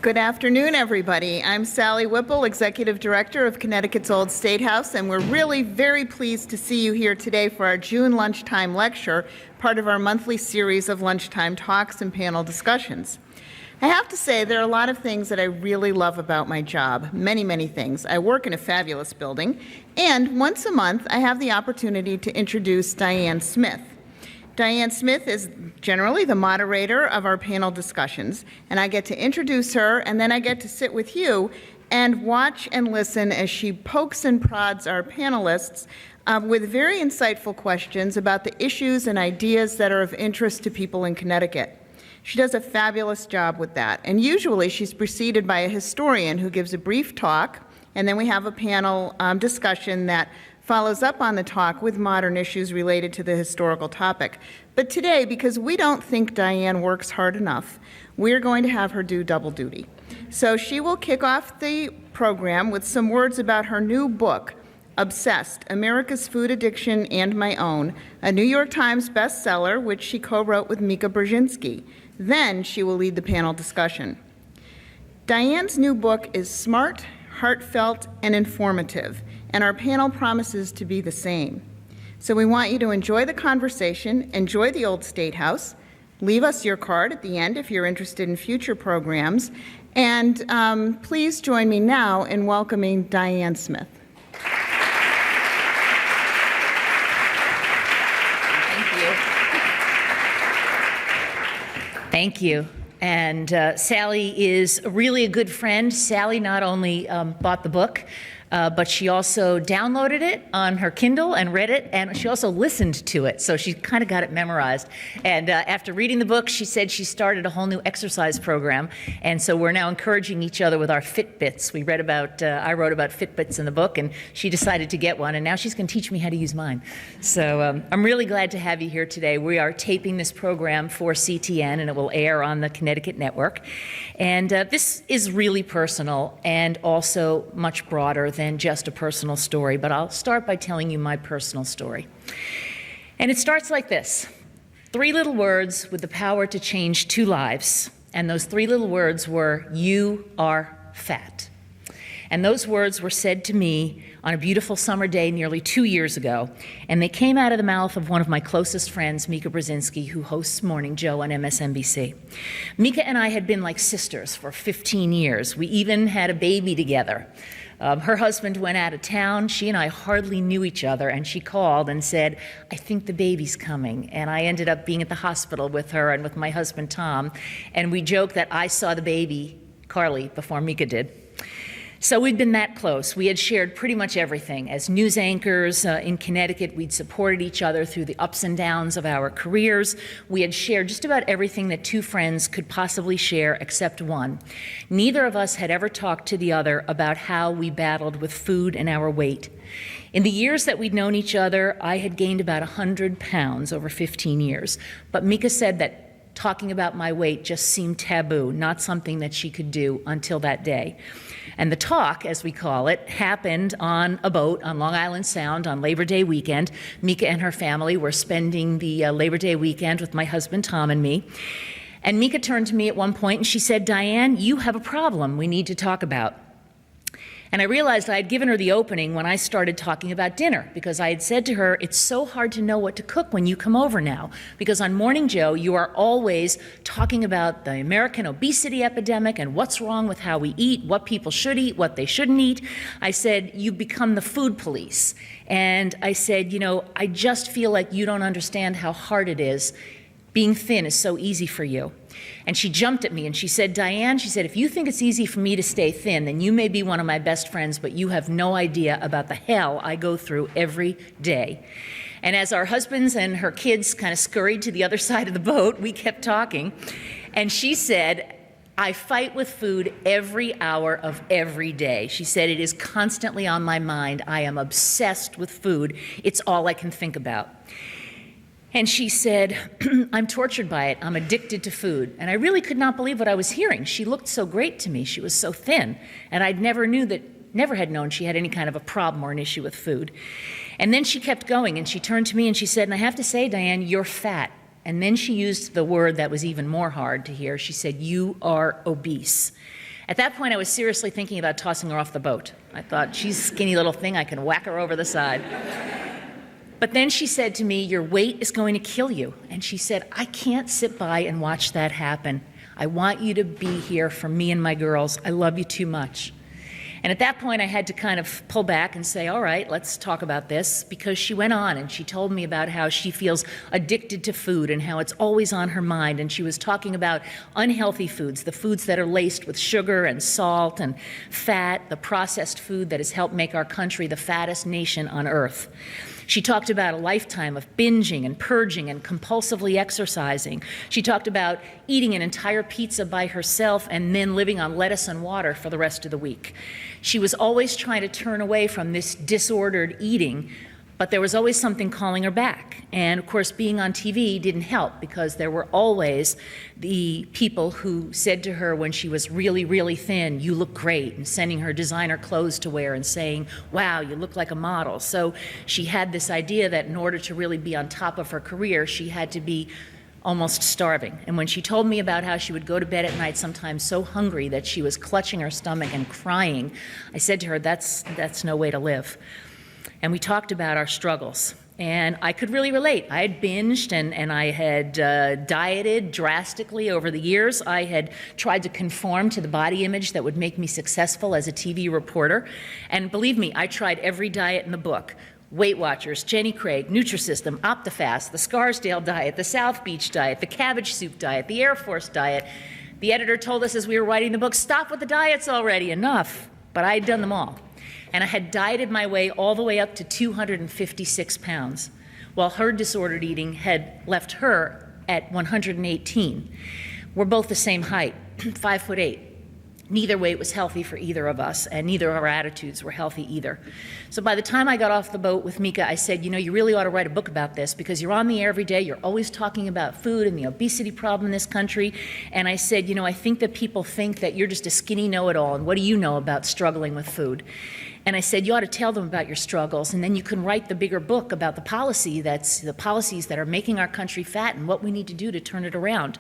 Good afternoon, everybody. I'm Sally Whipple, Executive Director of Connecticut's Old State House, and we're really very pleased to see you here today for our June lunchtime lecture, part of our monthly series of lunchtime talks and panel discussions. I have to say there are a lot of things that I really love about my job, many things. I work in a fabulous building, and once a month I have the opportunity to introduce Diane Smith. Diane Smith is generally the moderator of our panel discussions, and I get to introduce her, and then I get to sit with you and watch and listen as she pokes and prods our panelists with very insightful questions about the issues and ideas that are of interest to people in Connecticut. She does a fabulous job with that, and usually she's preceded by a historian who gives a brief talk, and then we have a panel discussion that follows up on the talk with modern issues related to the historical topic. But today, because we don't think Diane works hard enough, we're going to have her do double duty. So she will kick off the program with some words about her new book, Obsessed, America's Food Addiction and My Own, a New York Times bestseller, which she co-wrote with Mika Brzezinski. Then she will lead the panel discussion. Diane's new book is smart, heartfelt, and informative, and our panel promises to be the same. So we want you to enjoy the conversation, enjoy the Old State House, leave us your card at the end if you're interested in future programs, and please join me now in welcoming Diane Smith. Thank you. And Sally is really a good friend. Sally not only bought the book, but she also downloaded it on her Kindle and read it, and she also listened to it, so she kind of got it memorized. And after reading the book, she said she started a whole new exercise program, and so we're now encouraging each other with our Fitbits. I wrote about Fitbits in the book, and she decided to get one, and now she's going to teach me how to use mine. So I'm really glad to have you here today. We are taping this program for CTN, and it will air on the Connecticut network. And this is really personal and also much broader than just a personal story, but I'll start by telling you my personal story. And it starts like this: 3 little words with the power to change 2 lives. And those 3 little words were, "You are fat." And those words were said to me on a beautiful summer day nearly 2 years ago, and they came out of the mouth of one of my closest friends, Mika Brzezinski, who hosts Morning Joe on MSNBC. Mika and I had been like sisters for 15 years. We even had a baby together. Her husband went out of town. She and I hardly knew each other, and she called and said, "I think the baby's coming." And I ended up being at the hospital with her and with my husband, Tom, and we joked that I saw the baby, Carly, before Mika did. So we'd been that close. We had shared pretty much everything. As news anchors in Connecticut, we'd supported each other through the ups and downs of our careers. We had shared just about everything that 2 friends could possibly share except one. Neither of us had ever talked to the other about how we battled with food and our weight. In the years that we'd known each other, I had gained about 100 pounds over 15 years. But Mika said that talking about my weight just seemed taboo, not something that she could do until that day. And the talk, as we call it, happened on a boat on Long Island Sound on Labor Day weekend. Mika and her family were spending the Labor Day weekend with my husband, Tom, and me. And Mika turned to me at one point and she said, "Diane, you have a problem we need to talk about." And I realized I had given her the opening when I started talking about dinner, because I had said to her, "It's so hard to know what to cook when you come over now, because on Morning Joe, you are always talking about the American obesity epidemic and what's wrong with how we eat, what people should eat, what they shouldn't eat." I said, "You've become the food police." And I said, "I just feel like you don't understand how hard it is. Being thin is so easy for you." And she jumped at me and she said, "Diane," she said, "if you think it's easy for me to stay thin, then you may be one of my best friends, but you have no idea about the hell I go through every day." And as our husbands and her kids kind of scurried to the other side of the boat, we kept talking. And she said, "I fight with food every hour of every day." She said, "It is constantly on my mind. I am obsessed with food. It's all I can think about." And she said, "I'm tortured by it. I'm addicted to food." And I really could not believe what I was hearing. She looked so great to me. She was so thin. And I never had known she had any kind of a problem or an issue with food. And then she kept going, and she turned to me and she said, "And I have to say, Diane, you're fat." And then she used the word that was even more hard to hear. She said, "You are obese." At that point, I was seriously thinking about tossing her off the boat. I thought, she's a skinny little thing, I can whack her over the side. But then she said to me, your weight is going to kill you. And she said, I can't sit by and watch that happen. I want you to be here for me and my girls. I love you too much. And at that point, I had to kind of pull back and say, all right, let's talk about this, because she went on and she told me about how she feels addicted to food and how it's always on her mind. And she was talking about unhealthy foods, the foods that are laced with sugar and salt and fat, the processed food that has helped make our country the fattest nation on earth. She talked about a lifetime of binging and purging and compulsively exercising. She talked about eating an entire pizza by herself and then living on lettuce and water for the rest of the week. She was always trying to turn away from this disordered eating, but there was always something calling her back. And of course, being on TV didn't help, because there were always the people who said to her when she was really, really thin, you look great, and sending her designer clothes to wear and saying, wow, you look like a model. So she had this idea that in order to really be on top of her career, she had to be almost starving. And when she told me about how she would go to bed at night sometimes so hungry that she was clutching her stomach and crying, I said to her, that's no way to live. And we talked about our struggles. And I could really relate. I had binged and I had dieted drastically over the years. I had tried to conform to the body image that would make me successful as a TV reporter. And believe me, I tried every diet in the book. Weight Watchers, Jenny Craig, Nutrisystem, OptiFast, the Scarsdale diet, the South Beach diet, the cabbage soup diet, the Air Force diet. The editor told us as we were writing the book, stop with the diets already, enough. But I had done them all. And I had dieted my way all the way up to 256 pounds, while her disordered eating had left her at 118. We're both the same height, 5'8". Neither weight was healthy for either of us, and neither of our attitudes were healthy either. So by the time I got off the boat with Mika, I said, you really ought to write a book about this, because you're on the air every day, you're always talking about food and the obesity problem in this country. And I said, I think that people think that you're just a skinny know-it-all, and what do you know about struggling with food? And I said, you ought to tell them about your struggles, and then you can write the bigger book about the policies that are making our country fat and what we need to do to turn it around.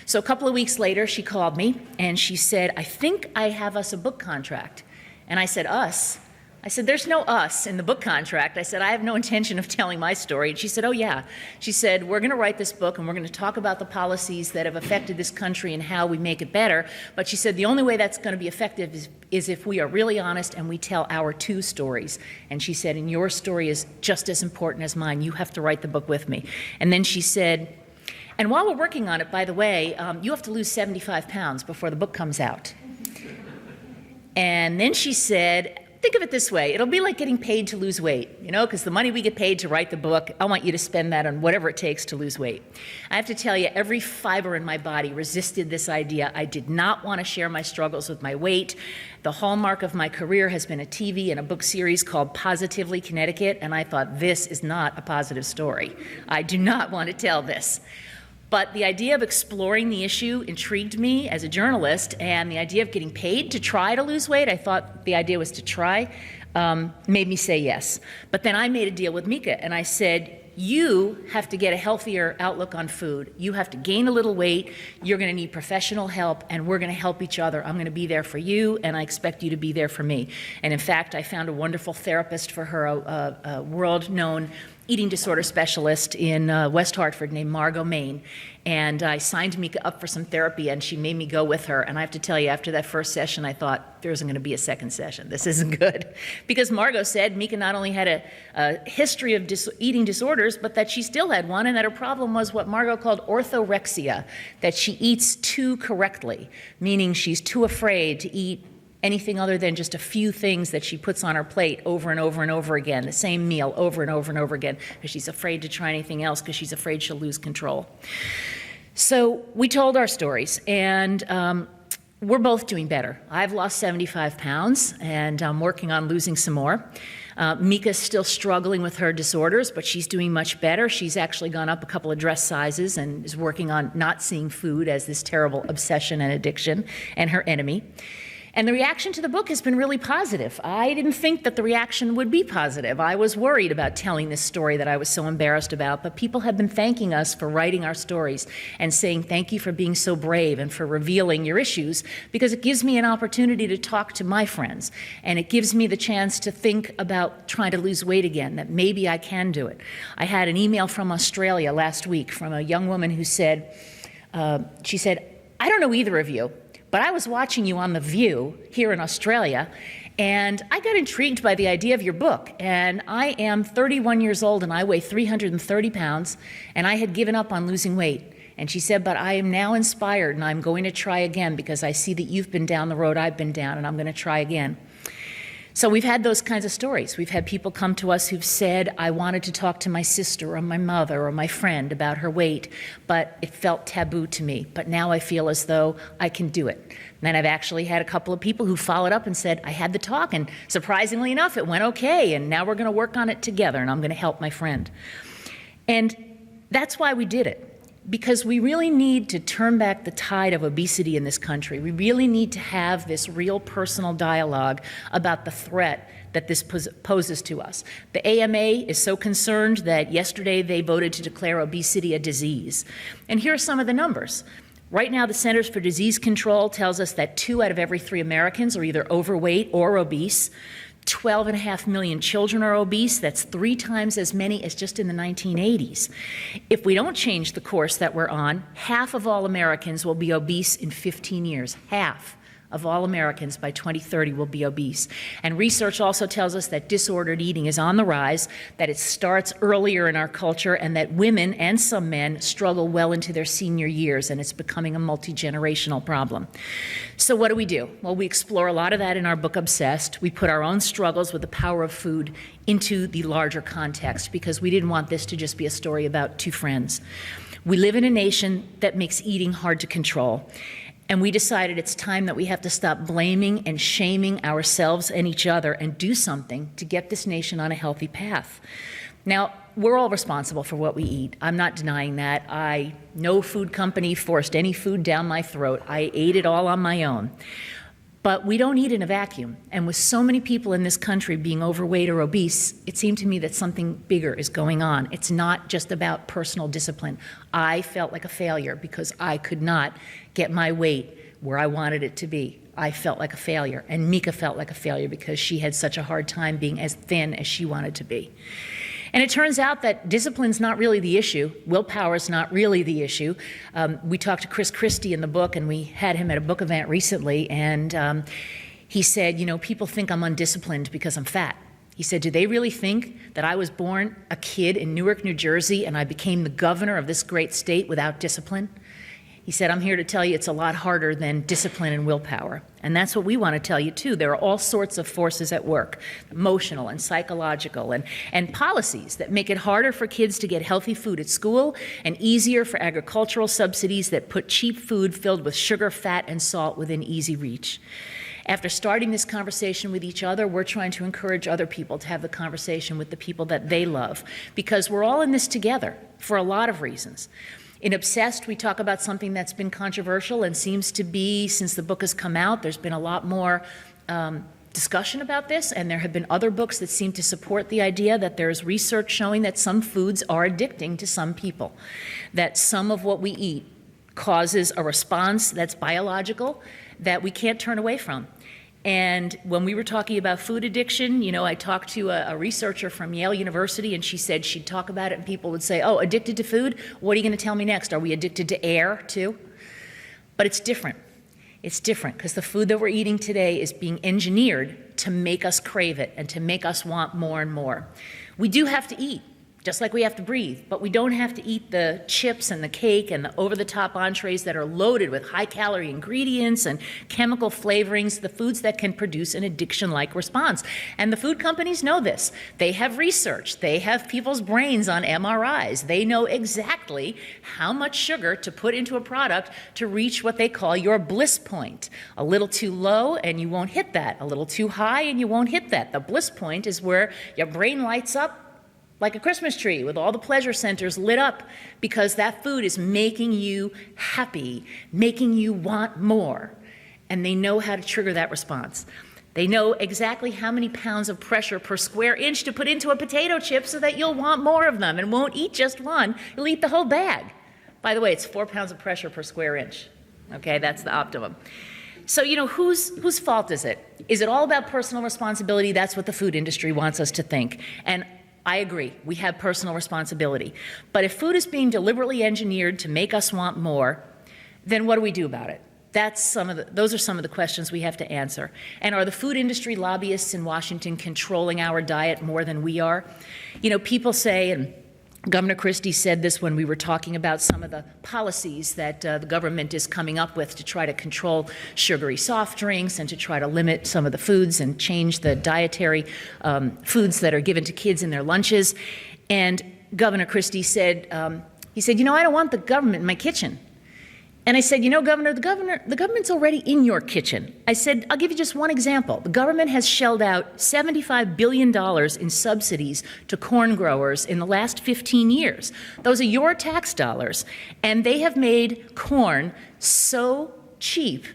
So a couple of weeks later, she called me and she said, I think I have us a book contract. And I said, us? I said, there's no us in the book contract. I said, I have no intention of telling my story. And she said, oh yeah. She said, we're going to write this book and we're going to talk about the policies that have affected this country and how we make it better. But she said, the only way that's going to be effective is if we are really honest and we tell our two stories. And she said, and your story is just as important as mine. You have to write the book with me. And then she said, and while we're working on it, by the way, you have to lose 75 pounds before the book comes out. And then she said, think of it this way. It'll be like getting paid to lose weight, because the money we get paid to write the book, I want you to spend that on whatever it takes to lose weight. I have to tell you, every fiber in my body resisted this idea. I did not want to share my struggles with my weight. The hallmark of my career has been a TV and a book series called Positively Connecticut, and I thought, this is not a positive story. I do not want to tell this. But the idea of exploring the issue intrigued me as a journalist, and the idea of getting paid to try to lose weight, I thought the idea was to try, made me say yes. But then I made a deal with Mika, and I said, you have to get a healthier outlook on food. You have to gain a little weight. You're going to need professional help, and we're going to help each other. I'm going to be there for you, and I expect you to be there for me. And in fact, I found a wonderful therapist for her, a world-known eating disorder specialist in West Hartford named Margot Maine. And I signed Mika up for some therapy, and she made me go with her. And I have to tell you, after that first session, I thought, there isn't going to be a second session. This isn't good. Because Margot said Mika not only had a history of eating disorders, but that she still had one, and that her problem was what Margot called orthorexia, that she eats too correctly, meaning she's too afraid to eat anything other than just a few things that she puts on her plate over and over and over again, the same meal over and over and over again, because she's afraid to try anything else because she's afraid she'll lose control. So we told our stories, and we're both doing better. I've lost 75 pounds, and I'm working on losing some more. Mika's still struggling with her disorders, but she's doing much better. She's actually gone up a couple of dress sizes and is working on not seeing food as this terrible obsession and addiction and her enemy. And the reaction to the book has been really positive. I didn't think that the reaction would be positive. I was worried about telling this story that I was so embarrassed about, but people have been thanking us for writing our stories and saying thank you for being so brave and for revealing your issues, because it gives me an opportunity to talk to my friends, and it gives me the chance to think about trying to lose weight again, that maybe I can do it. I had an email from Australia last week from a young woman who said, she said, I don't know either of you, but I was watching you on The View here in Australia, and I got intrigued by the idea of your book. And I am 31 years old, and I weigh 330 pounds, and I had given up on losing weight. And she said, but I am now inspired, and I'm going to try again because I see that you've been down the road I've been down, and I'm going to try again. So we've had those kinds of stories. We've had people come to us who've said, I wanted to talk to my sister or my mother or my friend about her weight, but it felt taboo to me. But now I feel as though I can do it. And then I've actually had a couple of people who followed up and said, I had the talk, and surprisingly enough, it went okay, and now we're going to work on it together, and I'm going to help my friend. And that's why we did it. Because we really need to turn back the tide of obesity in this country. We really need to have this real personal dialogue about the threat that this poses to us. The AMA is so concerned that yesterday they voted to declare obesity a disease. And here are some of the numbers. Right now, the Centers for Disease Control tells us that 2 out of every 3 Americans are either overweight or obese. 12.5 million children are obese. That's 3 times as many as just in the 1980s. If we don't change the course that we're on, half of all Americans will be obese in 15 years. Half of all Americans by 2030 will be obese. And research also tells us that disordered eating is on the rise, that it starts earlier in our culture, and that women and some men struggle well into their senior years, and it's becoming a multi-generational problem. So what do? Well, we explore a lot of that in our book, Obsessed. We put our own struggles with the power of food into the larger context, because we didn't want this to just be a story about 2 friends. We live in a nation that makes eating hard to control. And we decided it's time that we have to stop blaming and shaming ourselves and each other and do something to get this nation on a healthy path. Now, we're all responsible for what we eat. I'm not denying that. No food company forced any food down my throat. I ate it all on my own. But we don't eat in a vacuum. And with so many people in this country being overweight or obese, it seemed to me that something bigger is going on. It's not just about personal discipline. I felt like a failure because I could not get my weight where I wanted it to be. I felt like a failure. And Mika felt like a failure because she had such a hard time being as thin as she wanted to be. And it turns out that discipline's not really the issue. Willpower's not really the issue. We talked to Chris Christie in the book, and we had him at a book event recently, and he said, people think I'm undisciplined because I'm fat. He said, do they really think that I was born a kid in Newark, New Jersey, and I became the governor of this great state without discipline? He said, I'm here to tell you it's a lot harder than discipline and willpower. And that's what we want to tell you, too. There are all sorts of forces at work, emotional and psychological, and policies that make it harder for kids to get healthy food at school and easier for agricultural subsidies that put cheap food filled with sugar, fat, and salt within easy reach. After starting this conversation with each other, we're trying to encourage other people to have the conversation with the people that they love, because we're all in this together for a lot of reasons. In Obsessed, we talk about something that's been controversial and seems to be, since the book has come out, there's been a lot more discussion about this, and there have been other books that seem to support the idea that there's research showing that some foods are addicting to some people, that some of what we eat causes a response that's biological that we can't turn away from. And when we were talking about food addiction, I talked to a researcher from Yale University, and she said she'd talk about it and people would say, oh, addicted to food? What are you going to tell me next? Are we addicted to air too? But it's different. It's different because the food that we're eating today is being engineered to make us crave it and to make us want more and more. We do have to eat, just like we have to breathe, but we don't have to eat the chips and the cake and the over-the-top entrees that are loaded with high-calorie ingredients and chemical flavorings, the foods that can produce an addiction-like response. And the food companies know this. They have research. They have people's brains on MRIs. They know exactly how much sugar to put into a product to reach what they call your bliss point. A little too low and you won't hit that. A little too high and you won't hit that. The bliss point is where your brain lights up like a Christmas tree with all the pleasure centers lit up because that food is making you happy, making you want more. and they know how to trigger that response. They know exactly how many pounds of pressure per square inch to put into a potato chip so that you'll want more of them and won't eat just one, you'll eat the whole bag. By the way, it's 4 pounds of pressure per square inch. Okay, that's the optimum. So, whose fault is it? Is it all about personal responsibility? That's what the food industry wants us to think. And I agree, we have personal responsibility. But if food is being deliberately engineered to make us want more, then what do we do about it? Those are some of the questions we have to answer. And are the food industry lobbyists in Washington controlling our diet more than we are? People say, and Governor Christie said this when we were talking about some of the policies that the government is coming up with to try to control sugary soft drinks and to try to limit some of the foods and change the dietary foods that are given to kids in their lunches. And Governor Christie said, I don't want the government in my kitchen. And I said, Governor, the government's already in your kitchen. I said, I'll give you just one example. The government has shelled out $75 billion in subsidies to corn growers in the last 15 years. Those are your tax dollars. And they have made corn so cheap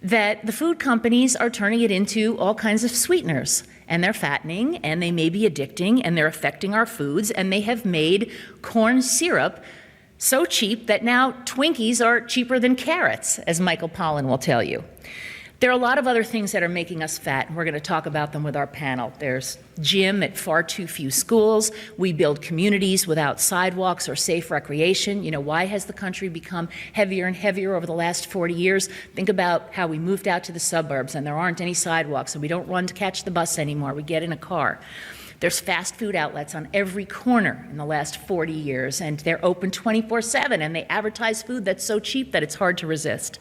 that the food companies are turning it into all kinds of sweeteners. And they're fattening, and they may be addicting, and they're affecting our foods. And they have made corn syrup so cheap that now Twinkies are cheaper than carrots, as Michael Pollan will tell you. There are a lot of other things that are making us fat, and we're going to talk about them with our panel. There's gym at far too few schools. We build communities without sidewalks or safe recreation. Why has the country become heavier and heavier over the last 40 years? Think about how we moved out to the suburbs, and there aren't any sidewalks, and we don't run to catch the bus anymore. We get in a car. There's fast food outlets on every corner in the last 40 years, and they're open 24/7, and they advertise food that's so cheap that it's hard to resist.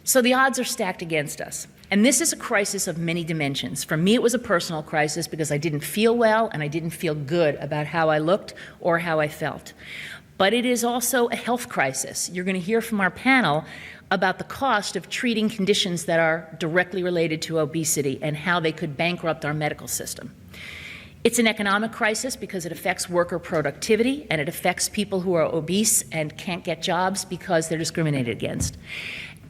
So the odds are stacked against us. And this is a crisis of many dimensions. For me, it was a personal crisis because I didn't feel well and I didn't feel good about how I looked or how I felt. But it is also a health crisis. You're going to hear from our panel about the cost of treating conditions that are directly related to obesity and how they could bankrupt our medical system. It's an economic crisis because it affects worker productivity, and it affects people who are obese and can't get jobs because they're discriminated against.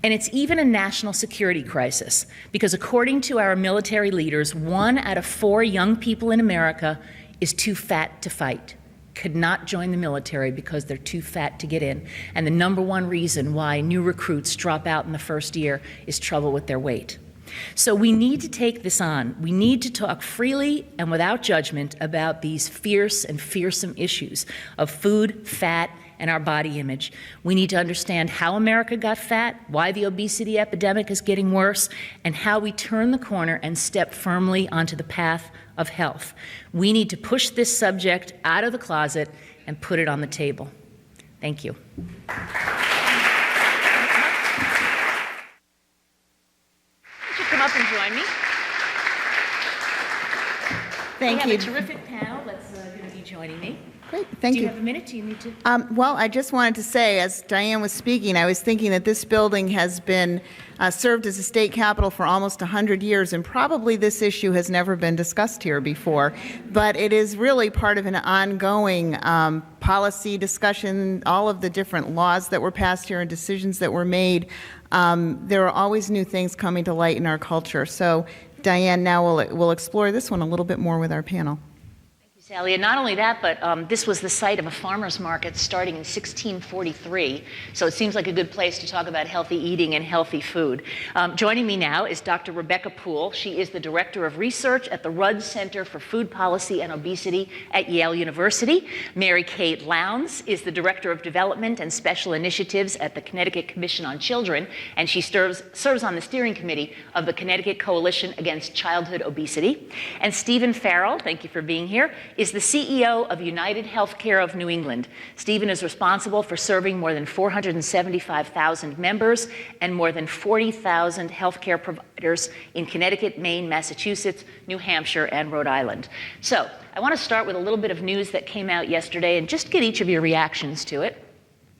And it's even a national security crisis because according to our military leaders, 1 out of 4 young people in America is too fat to fight, could not join the military because they're too fat to get in. And the number one reason why new recruits drop out in the first year is trouble with their weight. So we need to take this on. We need to talk freely and without judgment about these fierce and fearsome issues of food, fat, and our body image. We need to understand how America got fat, why the obesity epidemic is getting worse, and how we turn the corner and step firmly onto the path of health. We need to push this subject out of the closet and put it on the table. Thank you. Come up and join me. Thank you. We have a terrific panel that's going to be joining me. Great, thank you. Do you have a minute? Do you need to? Well, I just wanted to say, as Diane was speaking, I was thinking that this building has been served as a state capitol for almost 100 years, and probably this issue has never been discussed here before. But it is really part of an ongoing policy discussion, all of the different laws that were passed here and decisions that were made. There are always new things coming to light in our culture. So, Diane, now we'll explore this one a little bit more with our panel. Sally, and not only that, but this was the site of a farmer's market starting in 1643, so it seems like a good place to talk about healthy eating and healthy food. Joining me now is Dr. Rebecca Puhl. She is the Director of Research at the Rudd Center for Food Policy and Obesity at Yale University. Mary Kate Lowndes is the Director of Development and Special Initiatives at the Connecticut Commission on Children, and she serves on the steering committee of the Connecticut Coalition Against Childhood Obesity. And Stephen Farrell, thank you for being here, is the CEO of UnitedHealthcare of New England. Stephen is responsible for serving more than 475,000 members and more than 40,000 healthcare providers in Connecticut, Maine, Massachusetts, New Hampshire, and Rhode Island. So I want to start with a little bit of news that came out yesterday and just get each of your reactions to it.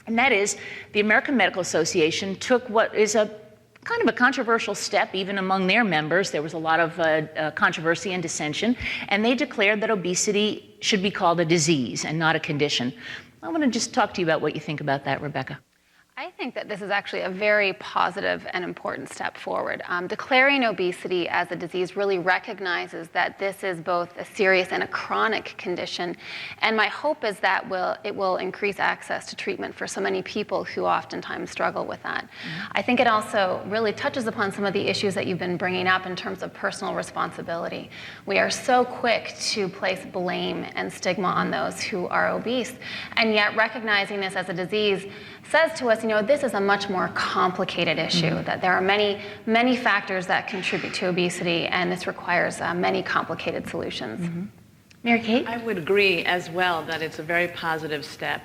And that is the American Medical Association took what is a kind of a controversial step, even among their members. There was a lot of controversy and dissension, and they declared that obesity should be called a disease and not a condition. I want to just talk to you about what you think about that, Rebecca. I think that this is actually a very positive and important step forward. Declaring obesity as a disease really recognizes that this is both a serious and a chronic condition. And my hope is that it will increase access to treatment for so many people who oftentimes struggle with that. I think it also really touches upon some of the issues that you've been bringing up in terms of personal responsibility. We are so quick to place blame and stigma on those who are obese, and yet recognizing this as a disease says to us, this is a much more complicated issue, that there are many, many factors that contribute to obesity, and this requires many complicated solutions. Mary Kate? I would agree as well that it's a very positive step.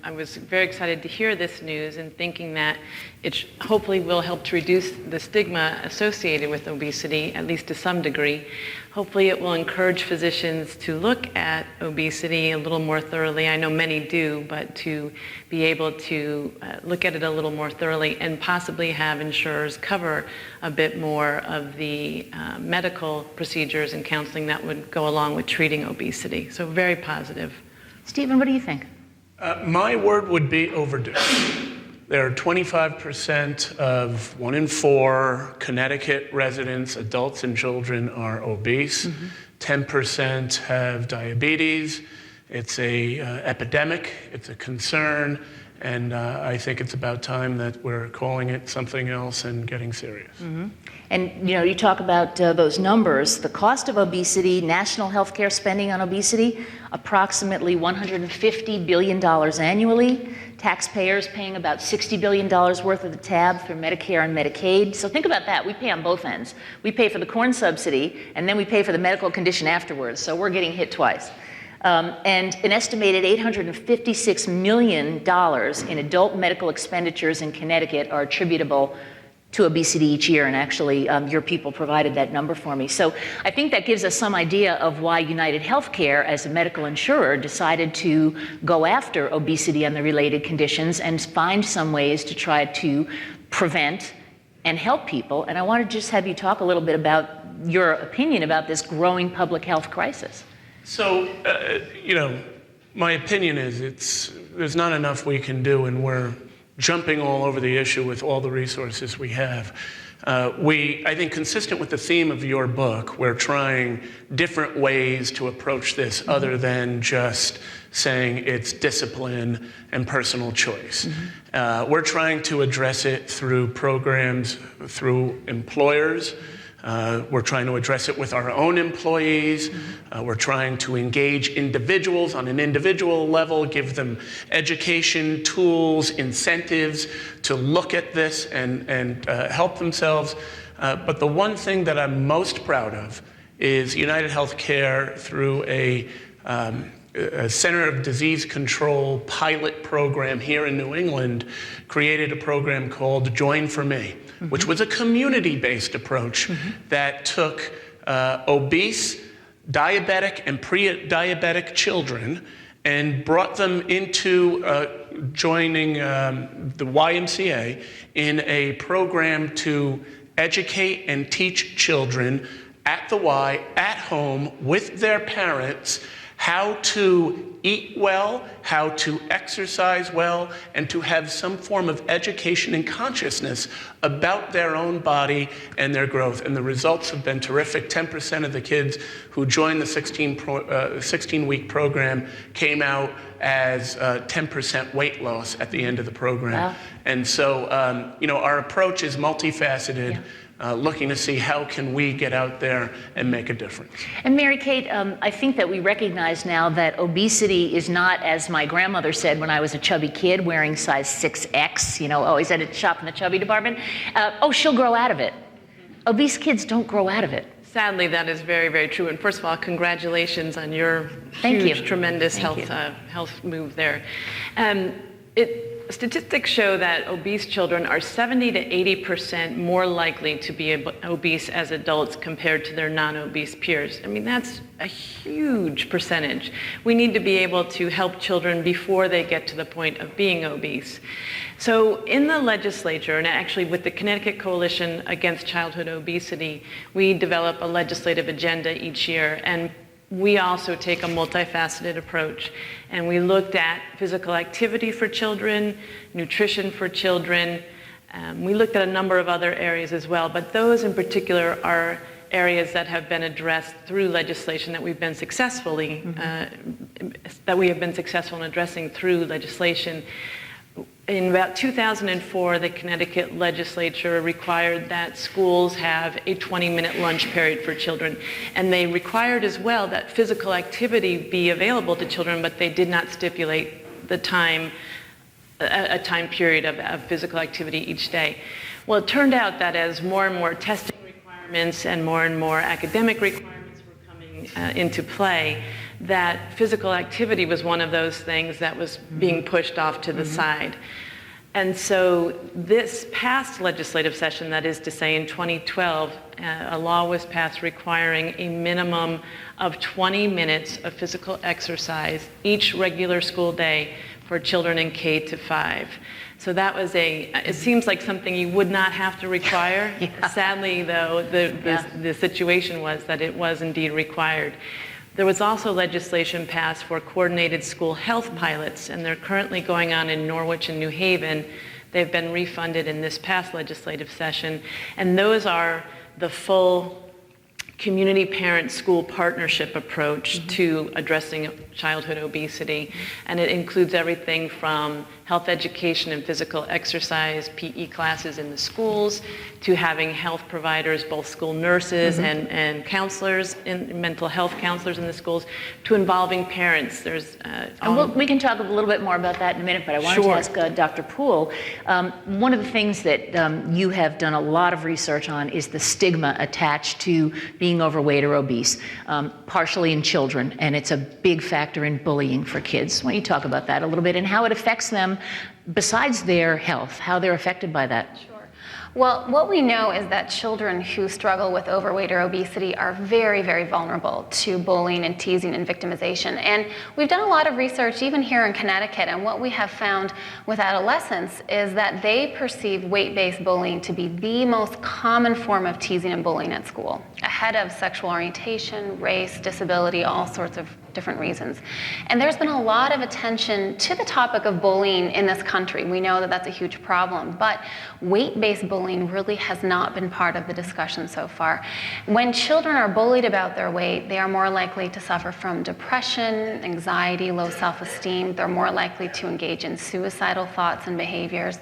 I was very excited to hear this news and thinking that it hopefully will help to reduce the stigma associated with obesity, at least to some degree. Hopefully it will encourage physicians to look at obesity a little more thoroughly. I know many do, but to be able to look at it a little more thoroughly and possibly have insurers cover a bit more of the medical procedures and counseling that would go along with treating obesity. So very positive. Stephen, what do you think? My word would be overdue. There are 25% of 1 in 4 Connecticut residents, adults and children, are obese. 10% have diabetes. It's a epidemic. It's a concern. And I think it's about time that we're calling it something else and getting serious. And you talk about those numbers. The cost of obesity, national healthcare spending on obesity, approximately $150 billion annually. Taxpayers paying about $60 billion worth of the tab through Medicare and Medicaid. So think about that. We pay on both ends. We pay for the corn subsidy, and then we pay for the medical condition afterwards. So we're getting hit twice. And an estimated $856 million in adult medical expenditures in Connecticut are attributable to obesity each year, and actually your people provided that number for me. So I think that gives us some idea of why UnitedHealthcare, as a medical insurer, decided to go after obesity and the related conditions and find some ways to try to prevent and help people. And I want to just have you talk a little bit about your opinion about this growing public health crisis. So, my opinion is there's not enough we can do, and we're jumping all over the issue with all the resources we have. I think consistent with the theme of your book, we're trying different ways to approach this other than just saying it's discipline and personal choice. We're trying to address it through programs, through employers. We're trying to address it with our own employees. We're trying to engage individuals on an individual level, give them education, tools, incentives to look at this and help themselves. But the one thing that I'm most proud of is UnitedHealthcare, through a Center of Disease Control pilot program here in New England, created a program called Join for Me, which was a community-based approach that took obese, diabetic, and pre-diabetic children and brought them into joining the YMCA in a program to educate and teach children at the Y, at home, with their parents, how to eat well, how to exercise well, and to have some form of education and consciousness about their own body and their growth. And the results have been terrific. 10% of the kids who joined the 16-week program came out as 10% weight loss at the end of the program. Wow. And so, our approach is multifaceted. Looking to see how can we get out there and make a difference. And Mary Kate, I think that we recognize now that obesity is not, as my grandmother said when I was a chubby kid, wearing size 6X, always had to shop in the chubby department. She'll grow out of it. Obese kids don't grow out of it. Sadly, that is very, very true. And first of all, congratulations on your huge, tremendous health move there. Statistics show that obese children are 70 to 80% more likely to be obese as adults compared to their non-obese peers. I mean, that's a huge percentage. We need to be able to help children before they get to the point of being obese. So in the legislature, and actually with the Connecticut Coalition Against Childhood Obesity, we develop a legislative agenda each year. And we also take a multifaceted approach. And we looked at physical activity for children, nutrition for children. We looked at a number of other areas as well, but those in particular are areas that have been addressed through legislation that we've been successfully, that we have been successful in addressing through legislation. In about 2004, the Connecticut legislature required that schools have a 20-minute lunch period for children. And they required as well that physical activity be available to children, but they did not stipulate the time, a time period of physical activity each day. Well, it turned out that as more and more testing requirements and more academic requirements were coming into play, that physical activity was one of those things that was being pushed off to the side. And so this past legislative session, that is to say in 2012, a law was passed requiring a minimum of 20 minutes of physical exercise each regular school day for children in K to 5. So that was it seems like something you would not have to require. Yeah. Sadly, though, the situation was that it was indeed required. There was also legislation passed for coordinated school health pilots, and they're currently going on in Norwich and New Haven. They've been refunded in this past legislative session, and those are the full community parent school partnership approach to addressing childhood obesity. And it includes everything from health education and physical exercise, PE classes in the schools, to having health providers, both school nurses and counselors, mental health counselors in the schools, to involving parents. There's and we can talk a little bit more about that in a minute, but I wanted to ask Dr. Puhl, one of the things that you have done a lot of research on is the stigma attached to being overweight or obese, partially in children, and it's a big factor in bullying for kids. Why don't you talk about that a little bit and how it affects them besides their health, how they're affected by that? Sure. Well, what we know is that children who struggle with overweight or obesity are very, very vulnerable to bullying and teasing and victimization. And we've done a lot of research even here in Connecticut, and what we have found with adolescents is that they perceive weight-based bullying to be the most common form of teasing and bullying at school, ahead of sexual orientation, race, disability, all sorts of different reasons. And there's been a lot of attention to the topic of bullying in this country. We know that that's a huge problem, but weight-based bullying really has not been part of the discussion so far. When children are bullied about their weight, they are more likely to suffer from depression, anxiety, low self-esteem. They're more likely to engage in suicidal thoughts and behaviors.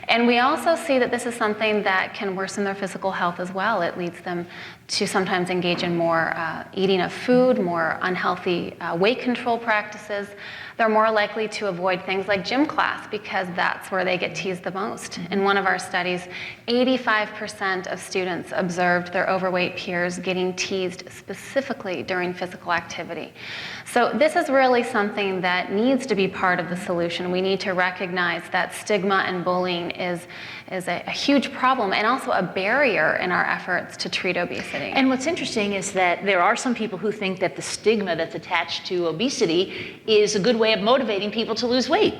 And we also see that this is something that can worsen their physical health as well. It leads them to sometimes engage in more eating of food, more unhealthy weight control practices. They're more likely to avoid things like gym class because that's where they get teased the most. In one of our studies, 85% of students observed their overweight peers getting teased specifically during physical activity. So this is really something that needs to be part of the solution. We need to recognize that stigma and bullying is a huge problem and also a barrier in our efforts to treat obesity. And what's interesting is that there are some people who think that the stigma that's attached to obesity is a good way of motivating people to lose weight.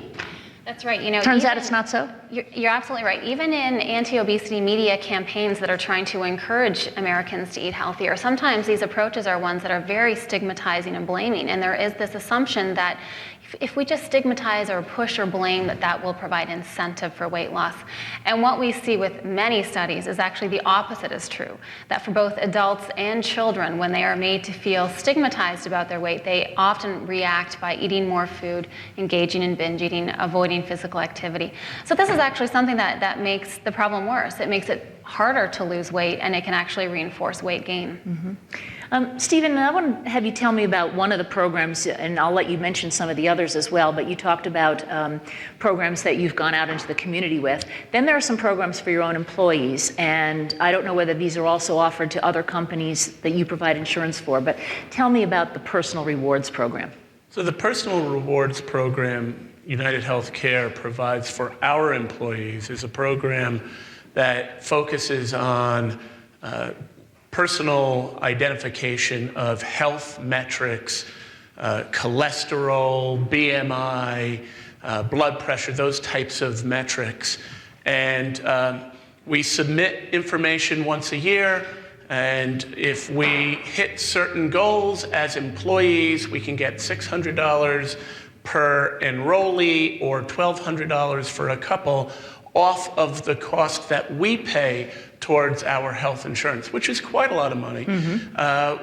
That's right. You know, turns out it's not so. You're absolutely right. Even in anti-obesity media campaigns that are trying to encourage Americans to eat healthier, sometimes these approaches are ones that are very stigmatizing and blaming. And there is this assumption that if we just stigmatize or push or blame, that will provide incentive for weight loss. And what we see with many studies is actually the opposite is true, that for both adults and children, when they are made to feel stigmatized about their weight, they often react by eating more food, engaging in binge eating, avoiding physical activity. So this is actually something that makes the problem worse. It makes it harder to lose weight, and it can actually reinforce weight gain. Stephen, I want to have you tell me about one of the programs, and I'll let you mention some of the others as well, but you talked about programs that you've gone out into the community with. Then there are some programs for your own employees, and I don't know whether these are also offered to other companies that you provide insurance for, but tell me about the Personal Rewards Program. So the Personal Rewards Program UnitedHealthcare provides for our employees is a program that focuses on personal identification of health metrics, cholesterol, BMI, blood pressure, those types of metrics. And we submit information once a year. And if we hit certain goals as employees, we can get $600 per enrollee or $1,200 for a couple off of the cost that we pay towards our health insurance, which is quite a lot of money.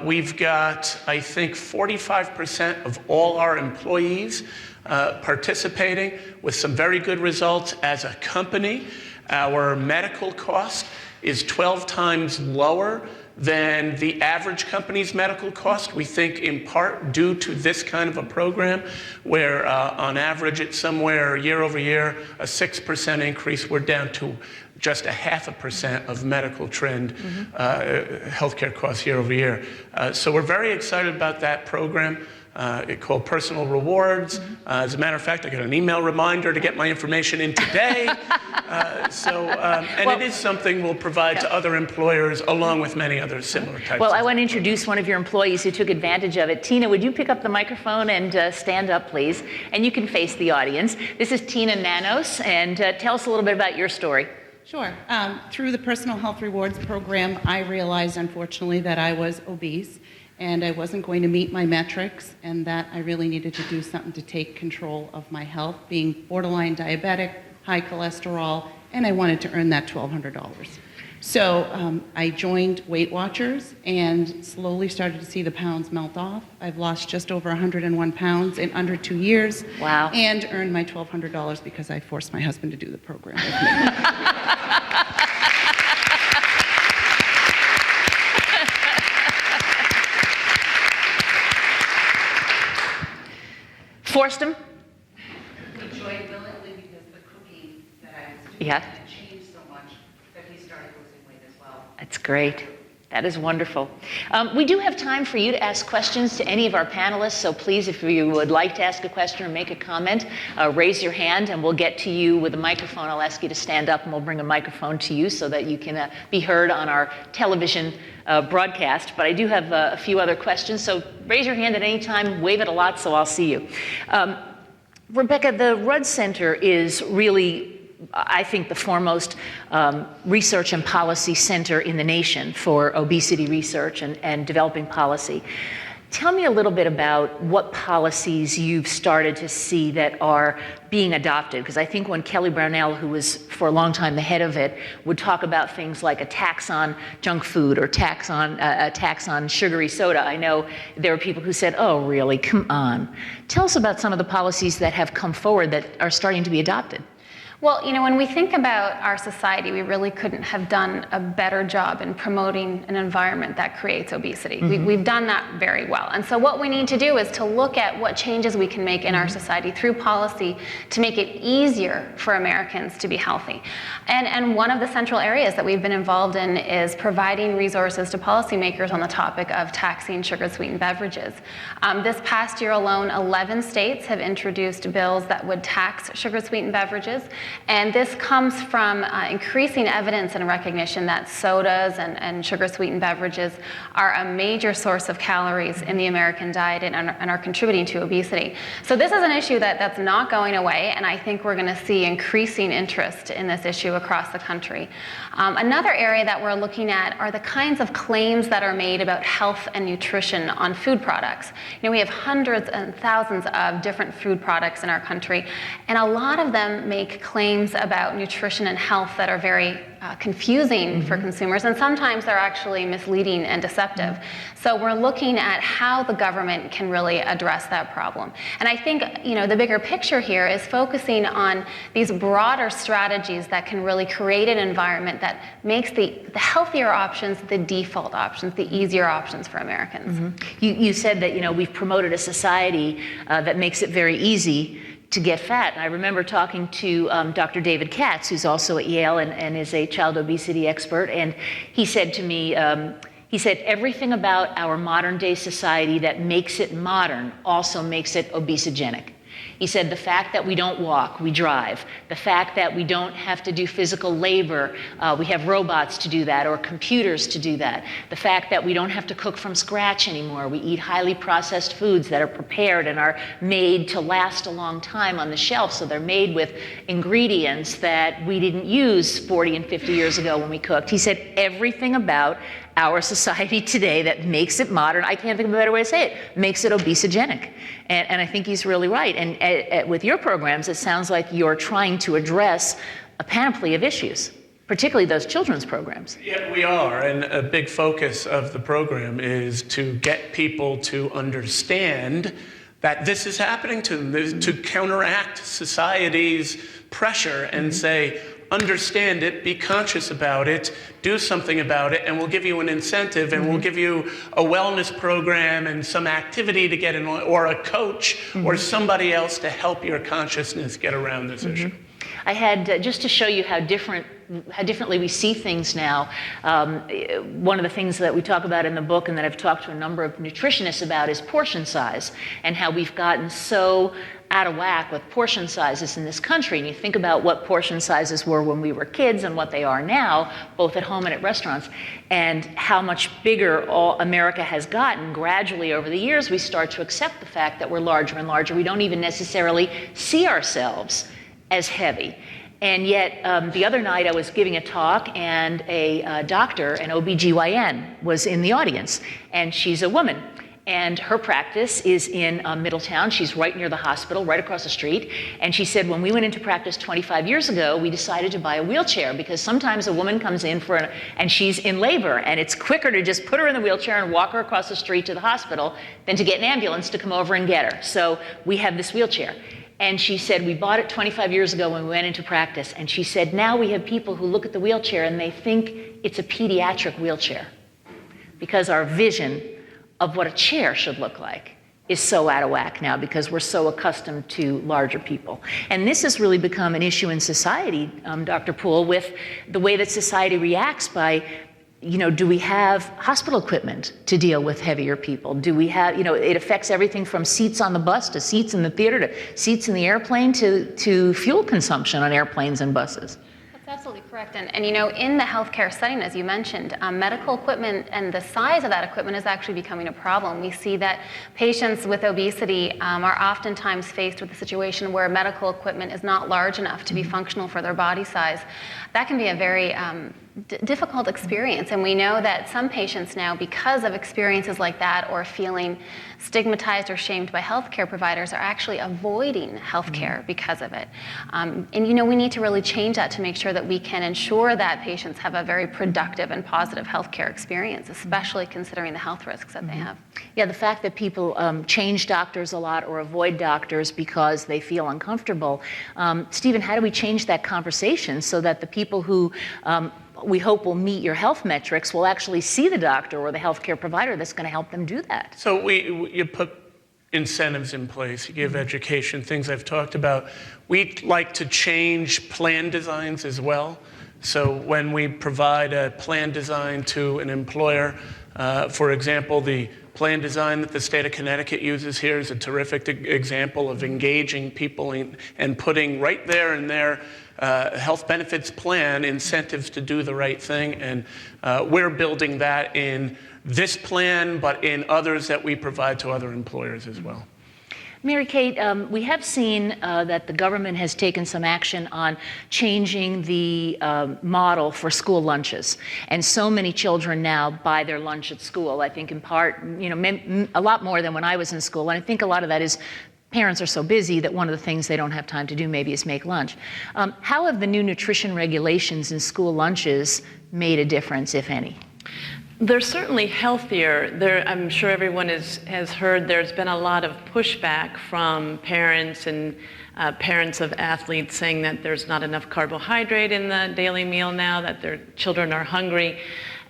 We've got, I think, 45% of all our employees participating with some very good results. As a company, our medical cost is 12 times lower than the average company's medical cost. We think in part due to this kind of a program where on average it's somewhere year over year, a 6% increase. We're down to just 0.5% of medical trend healthcare costs year over year. So we're very excited about that program. It's called Personal Rewards. As a matter of fact, I got an email reminder to get my information in today. It is something we'll provide to other employers along with many other similar types. Well, I want to introduce one of your employees who took advantage of it. Tina, would you pick up the microphone and stand up, please? And you can face the audience. This is Tina Nanos, and tell us a little bit about your story. Sure. Through the Personal Health Rewards program, I realized, unfortunately, that I was obese and I wasn't going to meet my metrics, and that I really needed to do something to take control of my health, being borderline diabetic, high cholesterol, and I wanted to earn that $1,200. So I joined Weight Watchers and slowly started to see the pounds melt off. I've lost just over 101 pounds in under 2 years. Wow. And earned my $1,200 because I forced my husband to do the program with me. Forced him? He joined willingly because the cooking that I was doing Yeah. changed so much that he started losing weight as well. That's great. That is wonderful. We do have time for you to ask questions to any of our panelists, so please, if you would like to ask a question or make a comment, raise your hand and we'll get to you with a microphone. I'll ask you to stand up and we'll bring a microphone to you so that you can be heard on our television broadcast. But I do have a few other questions, so raise your hand at any time, wave it a lot so I'll see you. Rebecca, the Rudd Center is really, I think, the foremost research and policy center in the nation for obesity research and developing policy. Tell me a little bit about what policies you've started to see that are being adopted, because I think when Kelly Brownell, who was for a long time the head of it, would talk about things like a tax on junk food or a tax on sugary soda, I know there are people who said, oh, really, come on. Tell us about some of the policies that have come forward that are starting to be adopted. Well, you know, when we think about our society, we really couldn't have done a better job in promoting an environment that creates obesity. We've done that very well. And so what we need to do is to look at what changes we can make in our society through policy to make it easier for Americans to be healthy. And one of the central areas that we've been involved in is providing resources to policymakers on the topic of taxing sugar-sweetened beverages. This past year alone, 11 states have introduced bills that would tax sugar-sweetened beverages. And this comes from increasing evidence and recognition that sodas and sugar-sweetened beverages are a major source of calories in the American diet and are contributing to obesity. So this is an issue that's not going away, and I think we're going to see increasing interest in this issue across the country. Another area that we're looking at are the kinds of claims that are made about health and nutrition on food products. You know, we have hundreds and thousands of different food products in our country, and a lot of them make claims about nutrition and health that are very confusing for consumers, and sometimes they're actually misleading and deceptive. So we're looking at how the government can really address that problem. And I think, you know, the bigger picture here is focusing on these broader strategies that can really create an environment that makes the healthier options the default options, the easier options for Americans. You said that, you know, we've promoted a society that makes it very easy to get fat. And I remember talking to Dr. David Katz, who's also at Yale and is a child obesity expert, and he said to me, he said, everything about our modern day society that makes it modern also makes it obesogenic. He said the fact that we don't walk, we drive. The fact that we don't have to do physical labor, we have robots to do that or computers to do that. The fact that we don't have to cook from scratch anymore. We eat highly processed foods that are prepared and are made to last a long time on the shelf. So they're made with ingredients that we didn't use 40 and 50 years ago when we cooked. He said everything about our society today that makes it modern. I can't think of a better way to say it. Makes it obesogenic. And I think he's really right. And with your programs, it sounds like you're trying to address a panoply of issues, particularly those children's programs. Yeah, we are. And a big focus of the program is to get people to understand that this is happening to them, to counteract society's pressure and say, understand it, be conscious about it, do something about it, and we'll give you an incentive, and we'll give you a wellness program and some activity to get in, or a coach, or somebody else to help your consciousness get around this issue. I had, just to show you how differently we see things now, one of the things that we talk about in the book and that I've talked to a number of nutritionists about is portion size, and how we've gotten so out of whack with portion sizes in this country. And you think about what portion sizes were when we were kids and what they are now, both at home and at restaurants, and how much bigger all America has gotten. Gradually over the years, we start to accept the fact that we're larger and larger. We don't even necessarily see ourselves as heavy. And yet, the other night I was giving a talk, and a doctor, an OBGYN, was in the audience, and she's a woman. And her practice is in Middletown. She's right near the hospital, right across the street. And she said, when we went into practice 25 years ago, we decided to buy a wheelchair, because sometimes a woman comes in and she's in labor, and it's quicker to just put her in the wheelchair and walk her across the street to the hospital than to get an ambulance to come over and get her. So we have this wheelchair. And she said, we bought it 25 years ago when we went into practice. And she said, now we have people who look at the wheelchair and they think it's a pediatric wheelchair, because our vision of what a chair should look like is so out of whack now, because we're so accustomed to larger people. And this has really become an issue in society, Dr. Puhl, with the way that society reacts by, do we have hospital equipment to deal with heavier people? Do we have, it affects everything from seats on the bus to seats in the theater to seats in the airplane to fuel consumption on airplanes and buses. That's absolutely correct. And in the healthcare setting, as you mentioned, medical equipment and the size of that equipment is actually becoming a problem. We see that patients with obesity are oftentimes faced with a situation where medical equipment is not large enough to be functional for their body size. That can be a very difficult experience, and we know that some patients now, because of experiences like that or feeling stigmatized or shamed by healthcare providers, are actually avoiding healthcare because of it. And we need to really change that to make sure that we can ensure that patients have a very productive and positive healthcare experience, especially considering the health risks that they have. Yeah, the fact that people change doctors a lot or avoid doctors because they feel uncomfortable. Stephen, how do we change that conversation so that the people who we hope will meet your health metrics will actually see the doctor or the healthcare provider that's going to help them do that? So you put incentives in place, you give education, things I've talked about. We like to change plan designs as well. So when we provide a plan design to an employer, for example, the plan design that the state of Connecticut uses here is a terrific example of engaging people and putting right there in their health benefits plan incentives to do the right thing. And we're building that in this plan, but in others that we provide to other employers as well. Mary Kate, we have seen that the government has taken some action on changing the model for school lunches. And so many children now buy their lunch at school, I think in part, a lot more than when I was in school. And I think a lot of that is parents are so busy that one of the things they don't have time to do maybe is make lunch. How have the new nutrition regulations in school lunches made a difference, if any? They're certainly healthier. I'm sure everyone has heard there's been a lot of pushback from parents and parents of athletes saying that there's not enough carbohydrate in the daily meal now, that their children are hungry.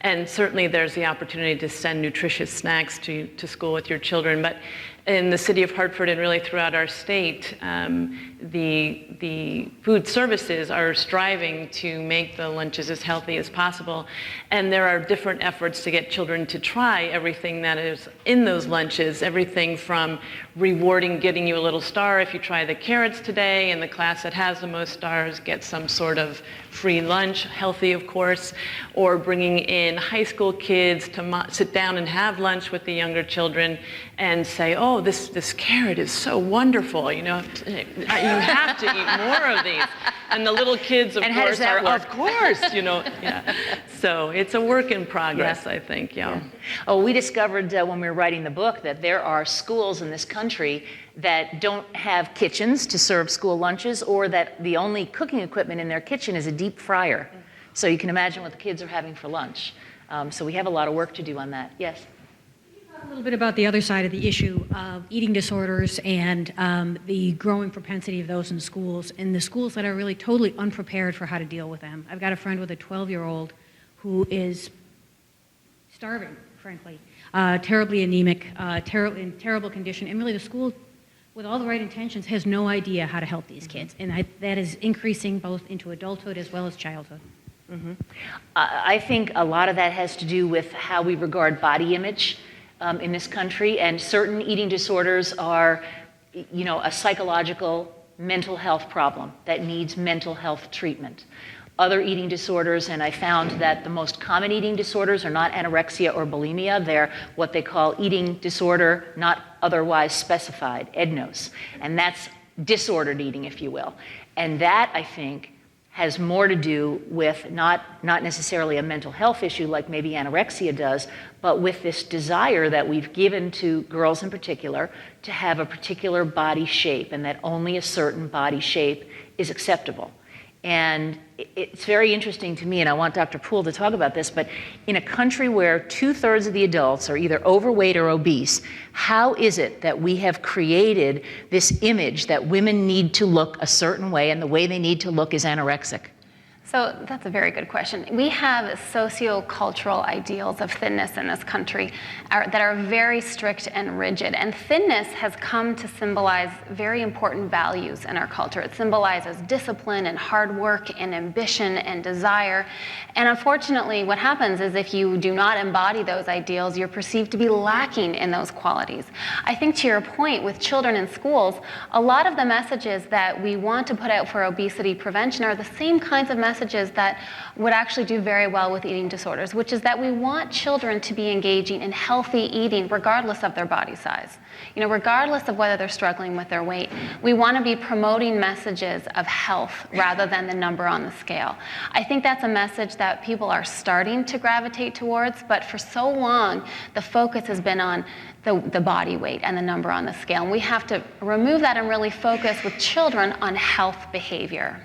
And certainly there's the opportunity to send nutritious snacks to school with your children. But in the city of Hartford and really throughout our state, the food services are striving to make the lunches as healthy as possible. And there are different efforts to get children to try everything that is in those lunches, everything from rewarding, getting you a little star if you try the carrots today, and the class that has the most stars gets some sort of free lunch, healthy of course, or bringing in high school kids to sit down and have lunch with the younger children and say, oh, oh, this carrot is so wonderful, you have to eat more of these. And the little kids, of course, are, of course, yeah. So it's a work in progress, I think, yeah. Oh, we discovered when we were writing the book that there are schools in this country that don't have kitchens to serve school lunches, or that the only cooking equipment in their kitchen is a deep fryer. So you can imagine what the kids are having for lunch. So we have a lot of work to do on that. Yes? A little bit about the other side of the issue of eating disorders and the growing propensity of those in schools, and the schools that are really totally unprepared for how to deal with them. I've got a friend with a 12-year-old who is starving, frankly, terribly anemic, in terrible condition, and really the school, with all the right intentions, has no idea how to help these kids, and that is increasing both into adulthood as well as childhood. Mm-hmm. I think a lot of that has to do with how we regard body image in this country, and certain eating disorders are, a psychological mental health problem that needs mental health treatment. Other eating disorders, and I found that the most common eating disorders are not anorexia or bulimia, they're what they call eating disorder not otherwise specified, EDNOS, and that's disordered eating, if you will. And that, I think, has more to do with not necessarily a mental health issue like maybe anorexia does, but with this desire that we've given to girls in particular to have a particular body shape, and that only a certain body shape is acceptable. And it's very interesting to me, and I want Dr. Puhl to talk about this, but in a country where 2/3 of the adults are either overweight or obese, how is it that we have created this image that women need to look a certain way, and the way they need to look is anorexic? So that's a very good question. We have socio-cultural ideals of thinness in this country that are very strict and rigid. And thinness has come to symbolize very important values in our culture. It symbolizes discipline and hard work and ambition and desire. And unfortunately, what happens is if you do not embody those ideals, you're perceived to be lacking in those qualities. I think to your point with children in schools, a lot of the messages that we want to put out for obesity prevention are the same kinds of messages that would actually do very well with eating disorders, which is that we want children to be engaging in healthy eating regardless of their body size. Regardless of whether they're struggling with their weight, we want to be promoting messages of health rather than the number on the scale. I think that's a message that people are starting to gravitate towards, but for so long, the focus has been on the body weight and the number on the scale. And we have to remove that and really focus with children on health behavior.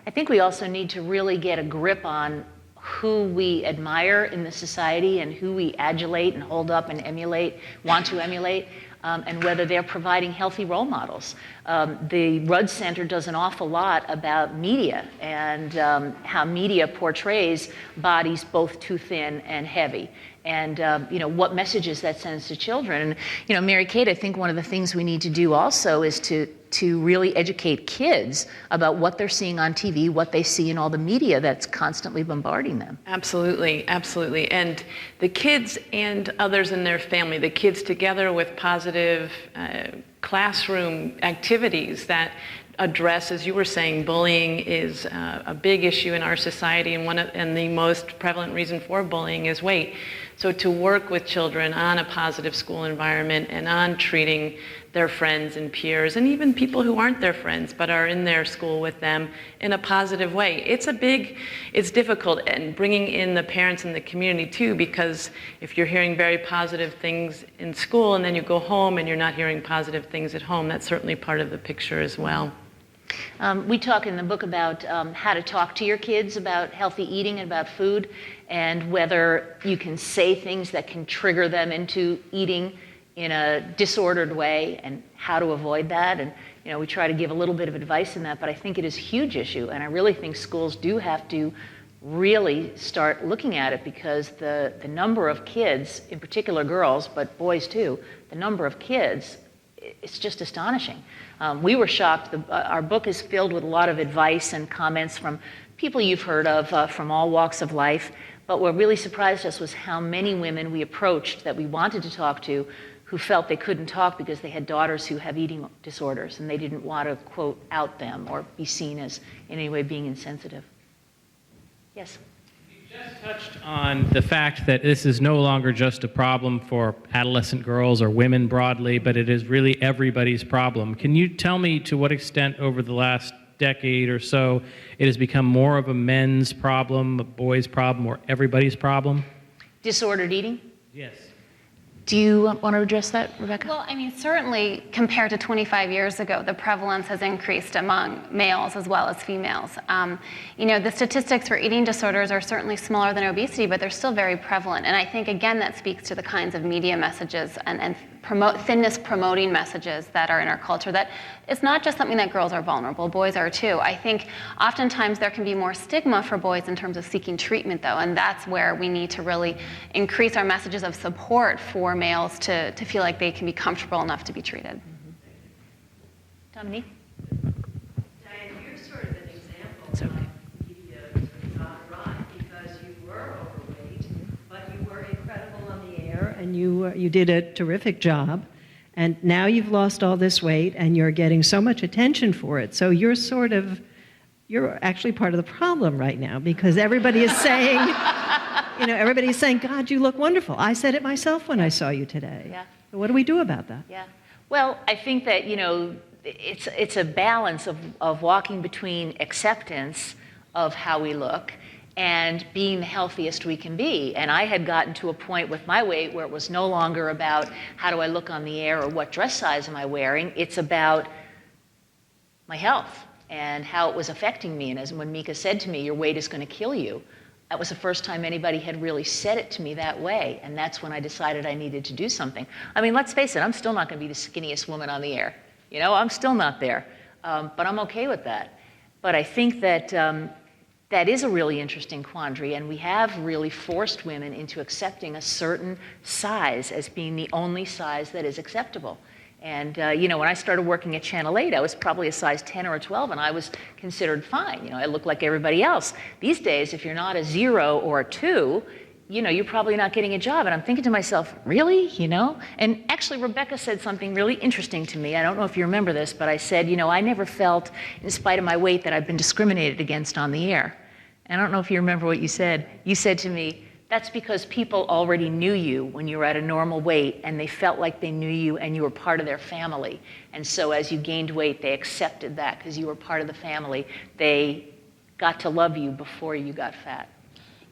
I think we also need to really get a grip on who we admire in the society and who we adulate and hold up and want to emulate, and whether they're providing healthy role models. The Rudd Center does an awful lot about media and how media portrays bodies both too thin and heavy. And what messages that sends to children. And Mary Kate, I think one of the things we need to do also is to really educate kids about what they're seeing on TV, what they see in all the media that's constantly bombarding them. Absolutely, absolutely. And the kids and others in their family, the kids together with positive classroom activities that address, as you were saying, bullying is a big issue in our society, and the most prevalent reason for bullying is weight. So to work with children on a positive school environment and on treating their friends and peers, and even people who aren't their friends but are in their school with them in a positive way. It's difficult, and bringing in the parents and the community too, because if you're hearing very positive things in school and then you go home and you're not hearing positive things at home, that's certainly part of the picture as well. We talk in the book about how to talk to your kids about healthy eating and about food, and whether you can say things that can trigger them into eating in a disordered way, and how to avoid that. And we try to give a little bit of advice in that, but I think it is a huge issue, and I really think schools do have to really start looking at it, because the number of kids, in particular girls, but boys too, the number of kids, it's just astonishing. We were shocked. Our book is filled with a lot of advice and comments from people you've heard of from all walks of life. But what really surprised us was how many women we approached that we wanted to talk to who felt they couldn't talk because they had daughters who have eating disorders, and they didn't want to, quote, out them or be seen as in any way being insensitive. Yes? just touched on the fact that this is no longer just a problem for adolescent girls or women broadly, but it is really everybody's problem. Can you tell me to what extent over the last decade or so it has become more of a men's problem, a boys' problem, or everybody's problem? Disordered eating? Yes. Do you want to address that, Rebecca? Well, I mean, certainly compared to 25 years ago, the prevalence has increased among males as well as females. The statistics for eating disorders are certainly smaller than obesity, but they're still very prevalent. And I think, again, that speaks to the kinds of media messages and thinness promoting messages that are in our culture, that it's not just something that girls are vulnerable, boys are too. I think oftentimes there can be more stigma for boys in terms of seeking treatment, though, and that's where we need to really increase our messages of support for males to feel like they can be comfortable enough to be treated. Dominique? Diane, you're sort of an example of media not right, because you were overweight, but you were incredible on the air, and you did a terrific job. And now you've lost all this weight, and you're getting so much attention for it. So you're actually part of the problem right now, because everybody is saying, everybody's saying, God, you look wonderful. I said it myself when I saw you today. Yeah. So what do we do about that? Yeah. Well, I think that, it's a balance of walking between acceptance of how we look and being the healthiest we can be. And I had gotten to a point with my weight where it was no longer about how do I look on the air or what dress size am I wearing. It's about my health and how it was affecting me. And as when Mika said to me, your weight is going to kill you, that was the first time anybody had really said it to me that way. And that's when I decided I needed to do something. I mean, let's face it, I'm still not going to be the skinniest woman on the air. I'm still not there. But I'm okay with that. But I think that that is a really interesting quandary, and we have really forced women into accepting a certain size as being the only size that is acceptable. And, when I started working at Channel 8, I was probably a size 10 or a 12, and I was considered fine. I looked like everybody else. These days, if you're not a 0 or a 2, you're probably not getting a job. And I'm thinking to myself, really? And actually, Rebecca said something really interesting to me. I don't know if you remember this, but I said, I never felt, in spite of my weight, that I've been discriminated against on the air. And I don't know if you remember what you said. You said to me, that's because people already knew you when you were at a normal weight, and they felt like they knew you and you were part of their family. And so as you gained weight, they accepted that because you were part of the family. They got to love you before you got fat.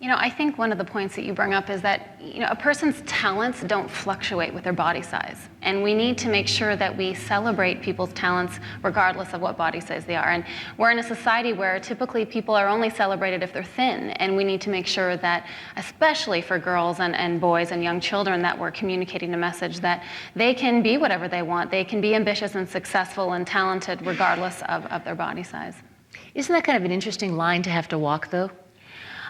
I think one of the points that you bring up is that, a person's talents don't fluctuate with their body size. And we need to make sure that we celebrate people's talents regardless of what body size they are. And we're in a society where typically people are only celebrated if they're thin. And we need to make sure that, especially for girls and boys and young children, that we're communicating a message that they can be whatever they want. They can be ambitious and successful and talented regardless of their body size. Isn't that kind of an interesting line to have to walk, though?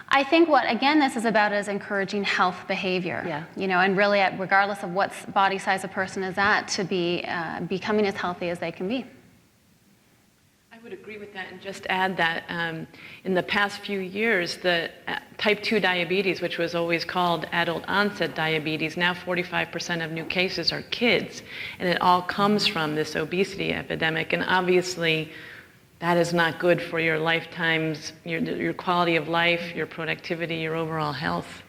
I think what, again, this is about is encouraging health behavior. Yeah. And really, regardless of what body size a person is at, to be becoming as healthy as they can be. I would agree with that and just add that in the past few years, the type 2 diabetes, which was always called adult onset diabetes, now 45% of new cases are kids. And it all comes from this obesity epidemic. And obviously, that is not good for your lifetimes, your quality of life, your productivity, your overall health.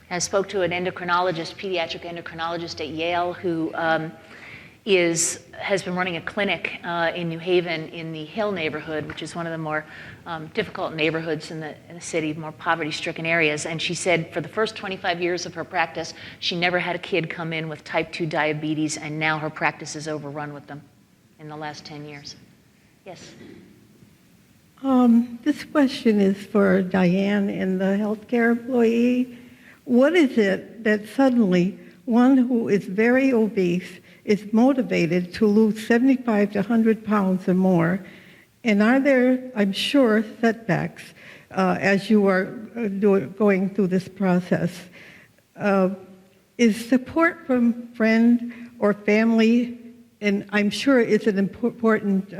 I spoke to an endocrinologist, pediatric endocrinologist at Yale, who has been running a clinic in New Haven in the Hill neighborhood, which is one of the more difficult neighborhoods in the city, more poverty-stricken areas. And she said for the first 25 years of her practice, she never had a kid come in with type 2 diabetes, and now her practice is overrun with them in the last 10 years. Yes. This question is for Diane and the healthcare employee. What is it that suddenly one who is very obese is motivated to lose 75 to 100 pounds or more? And are there, I'm sure, setbacks as you are going through this process? Is support from friend or family, and I'm sure it's an important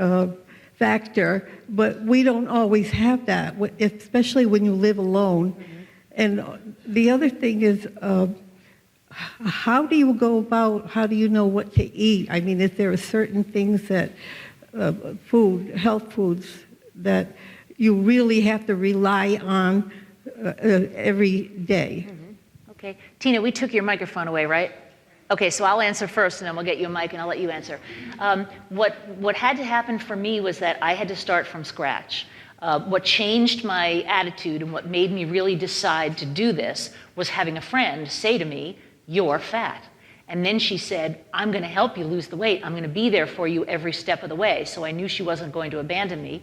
factor, but we don't always have that, especially when you live alone. Mm-hmm. And the other thing is, how do you go about, how do you know what to eat? I mean, is there certain things that, health foods, that you really have to rely on every day. Okay. Tina, we took your microphone away, right? Okay, so I'll answer first, and then we'll get you a mic, and I'll let you answer. What had to happen for me was that I had to start from scratch. What changed my attitude and what made me really decide to do this was having a friend say to me, "You're fat." And then she said, "I'm going to help you lose the weight. I'm going to be there for you every step of the way." So I knew she wasn't going to abandon me.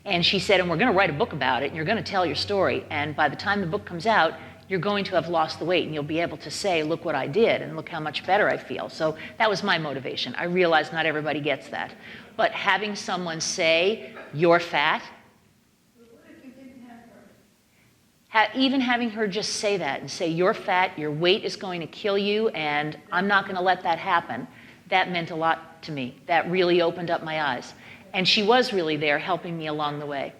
And she said, "And we're going to write a book about it, and you're going to tell your story. And by the time the book comes out, you're going to have lost the weight, and you'll be able to say, 'Look what I did, and look how much better I feel.'" So that was my motivation. I realized not everybody gets that. But having someone say, "You're fat," even having her just say that and say, "You're fat, your weight is going to kill you, and I'm not going to let that happen," that meant a lot to me. That really opened up my eyes. And she was really there helping me along the way.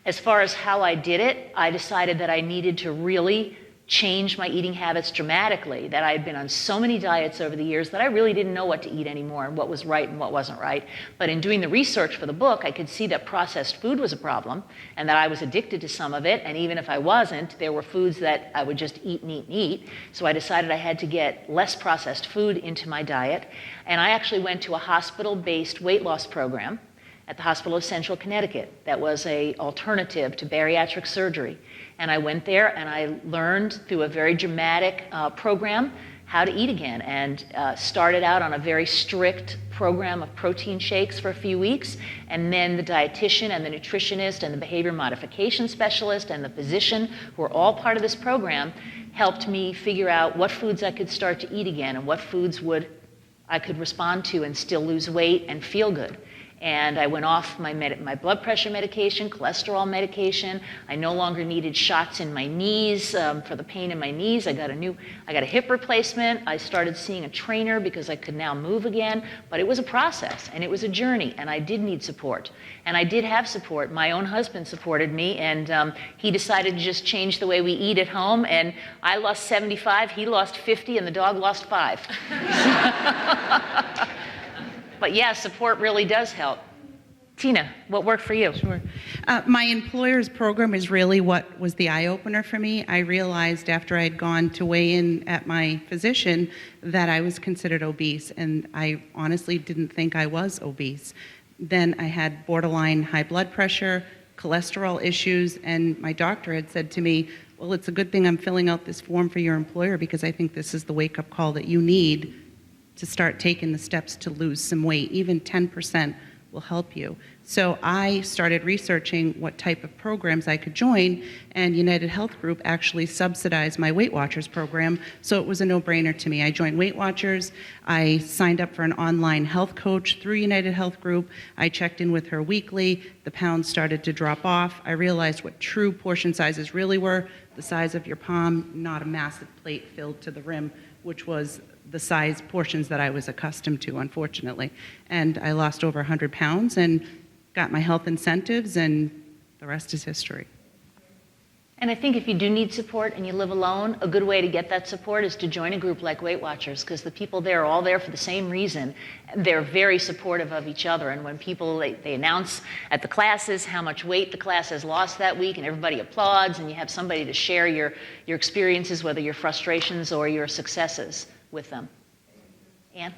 As far as how I did it, I decided that I needed to really change my eating habits dramatically, that I had been on so many diets over the years that I really didn't know what to eat anymore and what was right and what wasn't right. But in doing the research for the book, I could see that processed food was a problem and that I was addicted to some of it. And even if I wasn't, there were foods that I would just eat and eat and eat. So I decided I had to get less processed food into my diet. And I actually went to a hospital-based weight loss program at the Hospital of Central Connecticut that was an alternative to bariatric surgery. And I went there and I learned through a very dramatic program how to eat again, and started out on a very strict program of protein shakes for a few weeks. And then the dietitian and the nutritionist and the behavior modification specialist and the physician, who were all part of this program, helped me figure out what foods I could start to eat again and what foods I could respond to and still lose weight and feel good. And I went off my blood pressure medication, cholesterol medication. I no longer needed shots in my knees for the pain in my knees. I got a hip replacement. I started seeing a trainer because I could now move again. But it was a process and it was a journey, and I did need support. And I did have support. My own husband supported me, and he decided to just change the way we eat at home. And I lost 75, he lost 50, and the dog lost 5. But yeah, support really does help. Tina, what worked for you? Sure. My employer's program is really what was the eye-opener for me. I realized after I had gone to weigh in at my physician that I was considered obese, and I honestly didn't think I was obese. Then I had borderline high blood pressure, cholesterol issues, and my doctor had said to me, "Well, it's a good thing I'm filling out this form for your employer, because I think this is the wake-up call that you need to start taking the steps to lose some weight. Even 10% will help you." So I started researching what type of programs I could join, and United Health Group actually subsidized my Weight Watchers program, so it was a no-brainer to me. I joined Weight Watchers. I signed up for an online health coach through United Health Group. I checked in with her weekly. The pounds started to drop off. I realized what true portion sizes really were: the size of your palm, not a massive plate filled to the rim, which was the size portions that I was accustomed to, unfortunately. And I lost over 100 pounds and got my health incentives, and the rest is history. And I think if you do need support and you live alone, a good way to get that support is to join a group like Weight Watchers, because the people there are all there for the same reason. They're very supportive of each other. And when people, they announce at the classes how much weight the class has lost that week, and everybody applauds, and you have somebody to share your experiences, whether your frustrations or your successes, with them. Anne?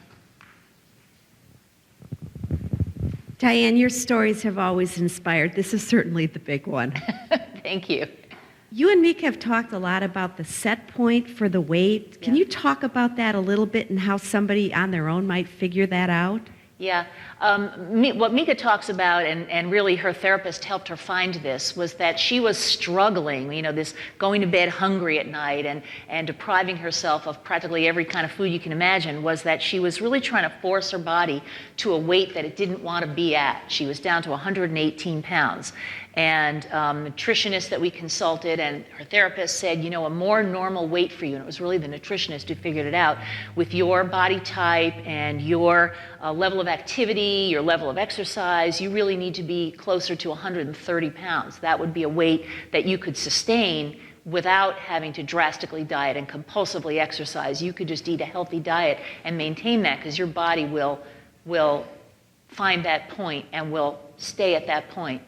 Diane, your stories have always inspired. This is certainly the big one. Thank you. You and Mika have talked a lot about the set point for the weight. Can you talk about that a little bit and how somebody on their own might figure that out? Yeah. What Mika talks about, and really her therapist helped her find this, was that she was struggling, this going to bed hungry at night and depriving herself of practically every kind of food you can imagine, was that she was really trying to force her body to a weight that it didn't want to be at. She was down to 118 pounds. And the nutritionist that we consulted and her therapist said, a more normal weight for you, and it was really the nutritionist who figured it out, with your body type and your level of activity, your level of exercise, you really need to be closer to 130 pounds. That would be a weight that you could sustain without having to drastically diet and compulsively exercise. You could just eat a healthy diet and maintain that, because your body will find that point and will stay at that point.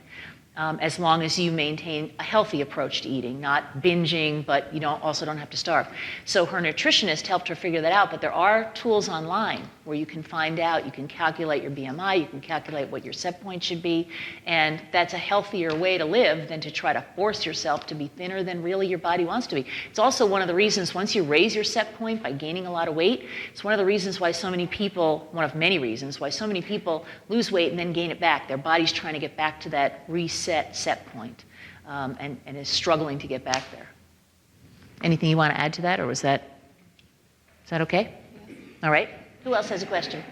as long as you maintain a healthy approach to eating, not binging, but you also don't have to starve. So her nutritionist helped her figure that out, but there are tools online where you can find out, you can calculate your BMI, you can calculate what your set point should be, and that's a healthier way to live than to try to force yourself to be thinner than really your body wants to be. It's also one of the reasons, once you raise your set point by gaining a lot of weight, it's one of the reasons why so many people, one of many reasons why so many people lose weight and then gain it back. Their body's trying to get back to that reset set point, and is struggling to get back there. Anything you want to add to that, or is that okay? All right. Who else has a question?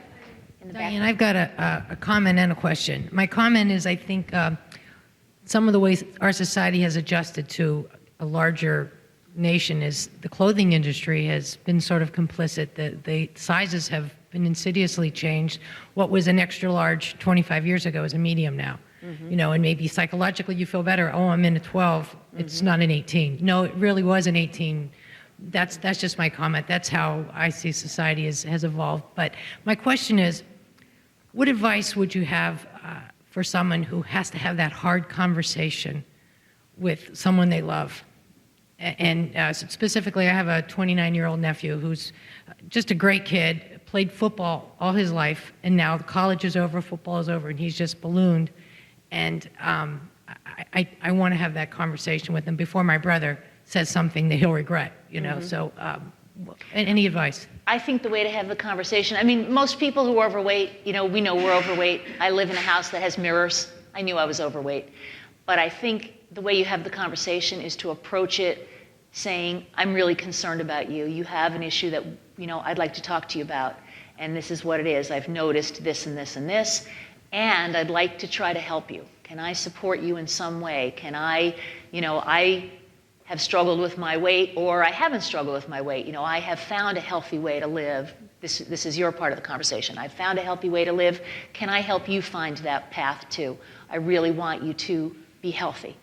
In the Diane, back? I've got a comment and a question. My comment is I think some of the ways our society has adjusted to a larger nation is the clothing industry has been sort of complicit. The sizes have been insidiously changed. What was an extra large 25 years ago is a medium now. And maybe psychologically you feel better. Oh, I'm in a 12. It's not an 18. No, it really was an 18. That's just my comment. That's how I see society has evolved. But my question is, what advice would you have for someone who has to have that hard conversation with someone they love? And specifically, I have a 29-year-old nephew who's just a great kid, played football all his life, and now the college is over, football is over, and he's just ballooned. And I want to have that conversation with him before my brother says something that he'll regret, So any advice? I think the way to have the conversation, I mean, most people who are overweight, we know we're overweight. I live in a house that has mirrors. I knew I was overweight. But I think the way you have the conversation is to approach it saying, I'm really concerned about you. You have an issue that, I'd like to talk to you about. And this is what it is. I've noticed this and this and this. And I'd like to try to help you. Can I support you in some way? Can I have struggled with my weight, or I haven't struggled with my weight. I have found a healthy way to live. This is your part of the conversation. I've found a healthy way to live. Can I help you find that path too? I really want you to be healthy.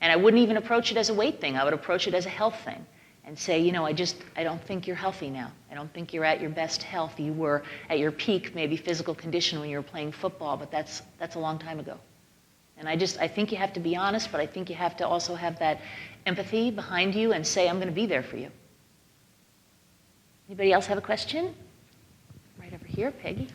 And I wouldn't even approach it as a weight thing. I would approach it as a health thing and say, I don't think you're healthy now. I don't think you're at your best health. You were at your peak, maybe physical condition when you were playing football, but that's a long time ago. And I think you have to be honest, but I think you have to also have that empathy behind you and say, I'm going to be there for you. Anybody else have a question? Right over here, Peggy.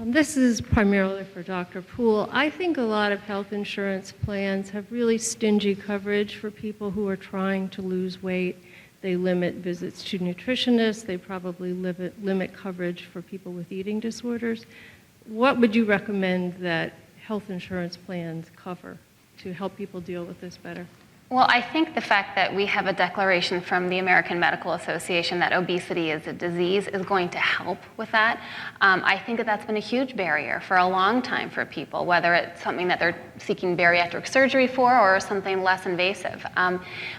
This is primarily for Dr. Puhl. I think a lot of health insurance plans have really stingy coverage for people who are trying to lose weight. They limit visits to nutritionists. They probably limit coverage for people with eating disorders. What would you recommend that health insurance plans cover to help people deal with this better? Well, I think the fact that we have a declaration from the American Medical Association that obesity is a disease is going to help with that. I think that that's been a huge barrier for a long time for people, whether it's something that they're seeking bariatric surgery for or something less invasive.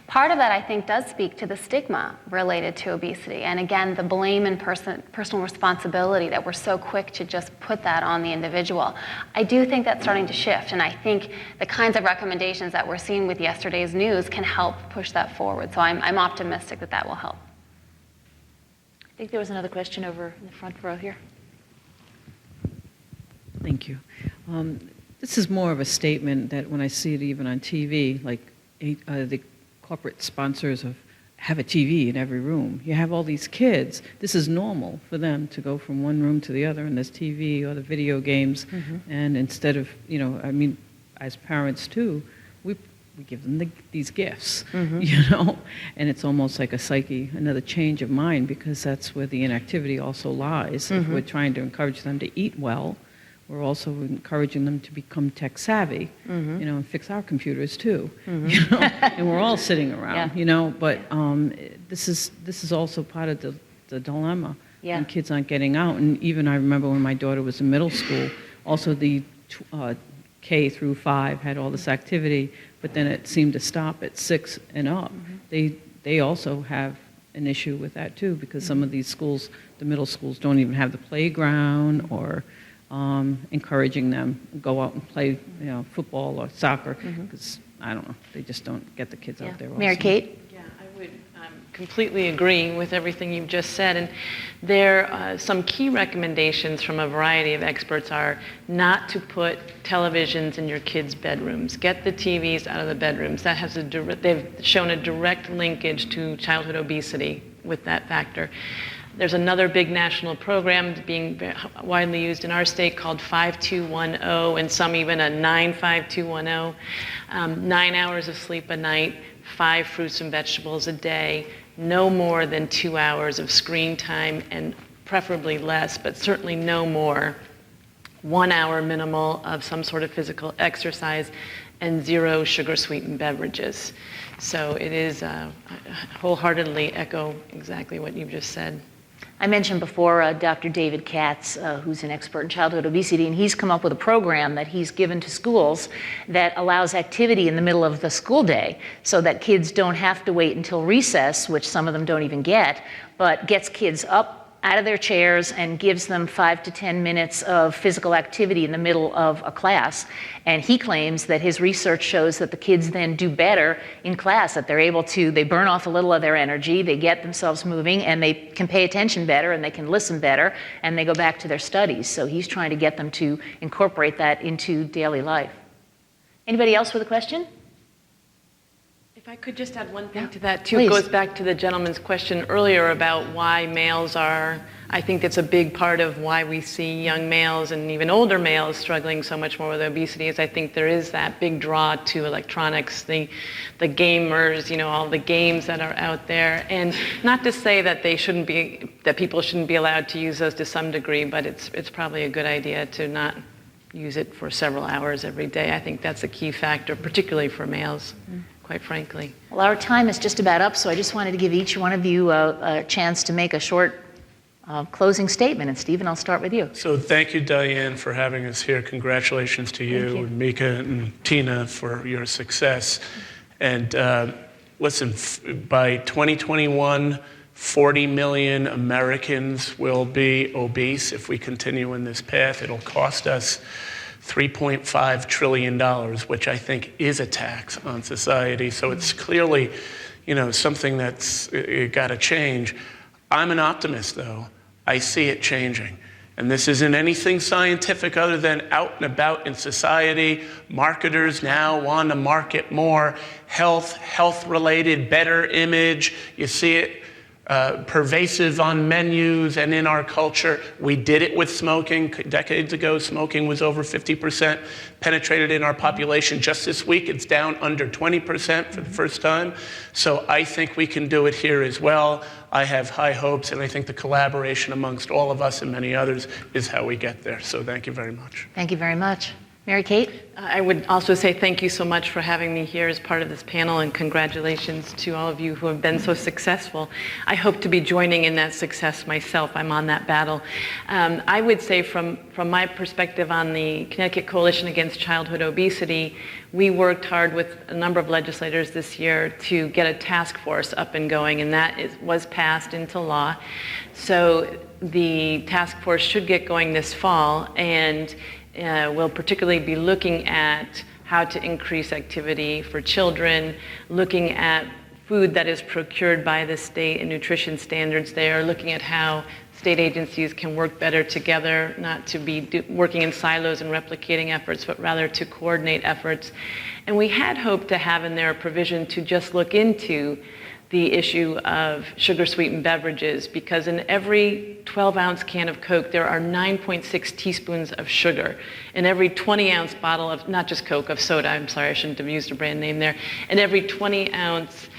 Part of that, I think, does speak to the stigma related to obesity. And again, the blame and personal responsibility that we're so quick to just put that on the individual. I do think that's starting to shift. And I think the kinds of recommendations that we're seeing with yesterday's news can help push that forward. So I'm optimistic that that will help. I think there was another question over in the front row here. Thank you. This is more of a statement that when I see it even on TV, like the corporate sponsors have a TV in every room. You have all these kids. This is normal for them to go from one room to the other, and there's TV or the video games. And instead of, as parents too, we give them these gifts, and it's almost like a psyche, another change of mind, because that's where the inactivity also lies. If we're trying to encourage them to eat well, we're also encouraging them to become tech savvy, and fix our computers too, and we're all sitting around, but this is also part of the dilemma, and kids aren't getting out. And even I remember when my daughter was in middle school, also the K through 5 had all this activity, but then it seemed to stop at 6 and up. They also have an issue with that too, because some of these schools, the middle schools, don't even have the playground or encouraging them to go out and play, football or soccer, because I don't know, they just don't get the kids out there. Mary Kate? Yeah, I would completely agree with everything you've just said. And there some key recommendations from a variety of experts are not to put televisions in your kids' bedrooms. Get the TVs out of the bedrooms. That has they've shown a direct linkage to childhood obesity with that factor. There's another big national program being widely used in our state called 5210, and some even a 95210. 9 hours of sleep a night, 5 fruits and vegetables a day, no more than 2 hours of screen time, and preferably less, but certainly no more. 1 hour minimal of some sort of physical exercise, and 0 sugar-sweetened beverages. So it is wholeheartedly echo exactly what you've just said. I mentioned before Dr. David Katz, who's an expert in childhood obesity, and he's come up with a program that he's given to schools that allows activity in the middle of the school day so that kids don't have to wait until recess, which some of them don't even get, but gets kids up out of their chairs and gives them 5 to 10 minutes of physical activity in the middle of a class. And he claims that his research shows that the kids then do better in class, that they're able to, they burn off a little of their energy, they get themselves moving, and they can pay attention better, and they can listen better, and they go back to their studies. So he's trying to get them to incorporate that into daily life. Anybody else with a question? If I could just add one thing to that, too. Please. It goes back to the gentleman's question earlier about why males are, I think that's a big part of why we see young males and even older males struggling so much more with obesity, is I think there is that big draw to electronics, the gamers, all the games that are out there. And not to say that that people shouldn't be allowed to use those to some degree, but it's probably a good idea to not use it for several hours every day. I think that's a key factor, particularly for males. Quite frankly. Well, our time is just about up, so I just wanted to give each one of you a chance to make a short closing statement. And Stephen, I'll start with you. So thank you, Diane, for having us here. Congratulations to you, and Mika and Tina for your success. And listen, by 2021, 40 million Americans will be obese. If we continue in this path, it'll cost us $3.5 trillion, which I think is a tax on society. So it's clearly, something that's got to change. I'm an optimist, though. I see it changing. And this isn't anything scientific other than out and about in society. Marketers now want to market more health-related, better image. You see it pervasive on menus and in our culture. We did it with smoking. Decades ago, smoking was over 50% penetrated in our population. Just this week, it's down under 20% for the first time. So I think we can do it here as well. I have high hopes, and I think the collaboration amongst all of us and many others is how we get there. So thank you very much. Thank you very much. Mary Kate? I would also say thank you so much for having me here as part of this panel, and congratulations to all of you who have been so successful. I hope to be joining in that success myself. I'm on that battle. I would say from my perspective on the Connecticut Coalition Against Childhood Obesity, we worked hard with a number of legislators this year to get a task force up and going, and that was passed into law. So the task force should get going this fall, and we'll particularly be looking at how to increase activity for children, looking at food that is procured by the state and nutrition standards there, looking at how state agencies can work better together, not to be working in silos and replicating efforts, but rather to coordinate efforts. And we had hoped to have in there a provision to just look into the issue of sugar-sweetened beverages, because in every 12-ounce can of Coke, there are 9.6 teaspoons of sugar. In every 20-ounce bottle of, not just Coke, of soda, I'm sorry, I shouldn't have used a brand name there. In every 20-ounce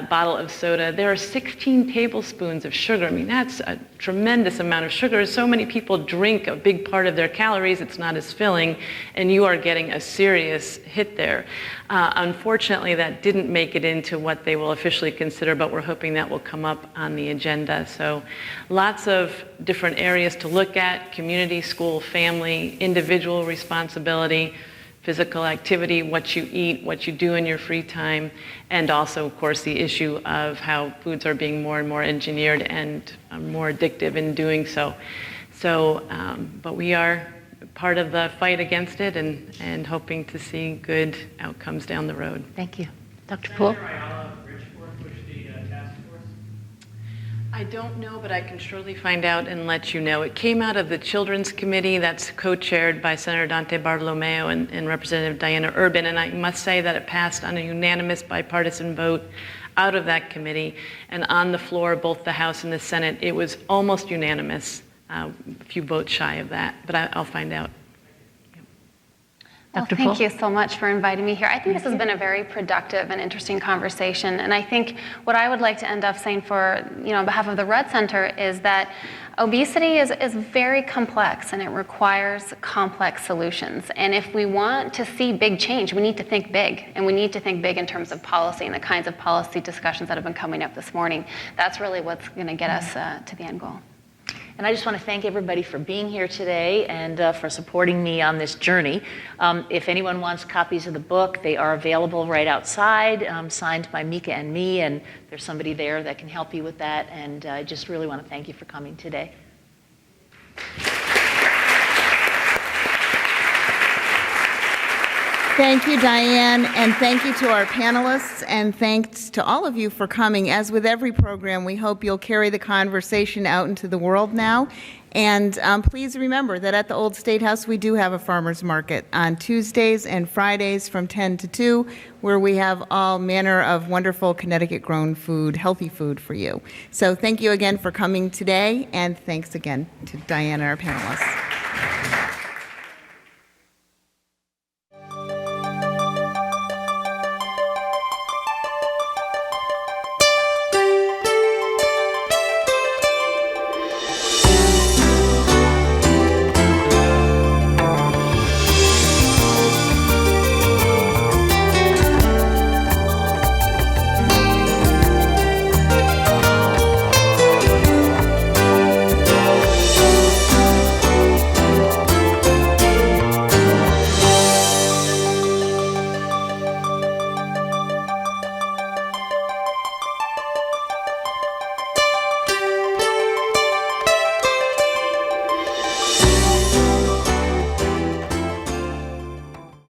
bottle of soda, there are 16 tablespoons of sugar. I mean, that's a tremendous amount of sugar. So many people drink a big part of their calories, it's not as filling, and you are getting a serious hit there. Unfortunately, that didn't make it into what they will officially consider, but we're hoping that will come up on the agenda. So lots of different areas to look at: community, school, family, individual responsibility, physical activity, what you eat, what you do in your free time, and also, of course, the issue of how foods are being more and more engineered and more addictive in doing so. But we are part of the fight against it, and hoping to see good outcomes down the road. Thank you. Dr. Puhl? don't know, but I can surely find out and let you know. It came out of the Children's Committee that's co-chaired by Senator Dante Bartolomeo and Representative Diana Urban, and I must say that it passed on a unanimous bipartisan vote out of that committee, and on the floor, both the House and the Senate, it was almost unanimous, a few votes shy of that, but I'll find out. Well, thank you so much for inviting me here. I think this has been a very productive and interesting conversation. And I think what I would like to end up saying for, on behalf of the Red Center is that obesity is very complex and it requires complex solutions. And if we want to see big change, we need to think big. And we need to think big in terms of policy and the kinds of policy discussions that have been coming up this morning. That's really what's going to get us to the end goal. And I just want to thank everybody for being here today and for supporting me on this journey. If anyone wants copies of the book, they are available right outside, signed by Mika and me, and there's somebody there that can help you with that. And I just really want to thank you for coming today. Thank you, Diane, and thank you to our panelists, and thanks to all of you for coming. As with every program, we hope you'll carry the conversation out into the world now. And please remember that at the Old State House, we do have a farmer's market on Tuesdays and Fridays from 10 to 2, where we have all manner of wonderful Connecticut-grown food, healthy food for you. So thank you again for coming today, and thanks again to Diane and our panelists.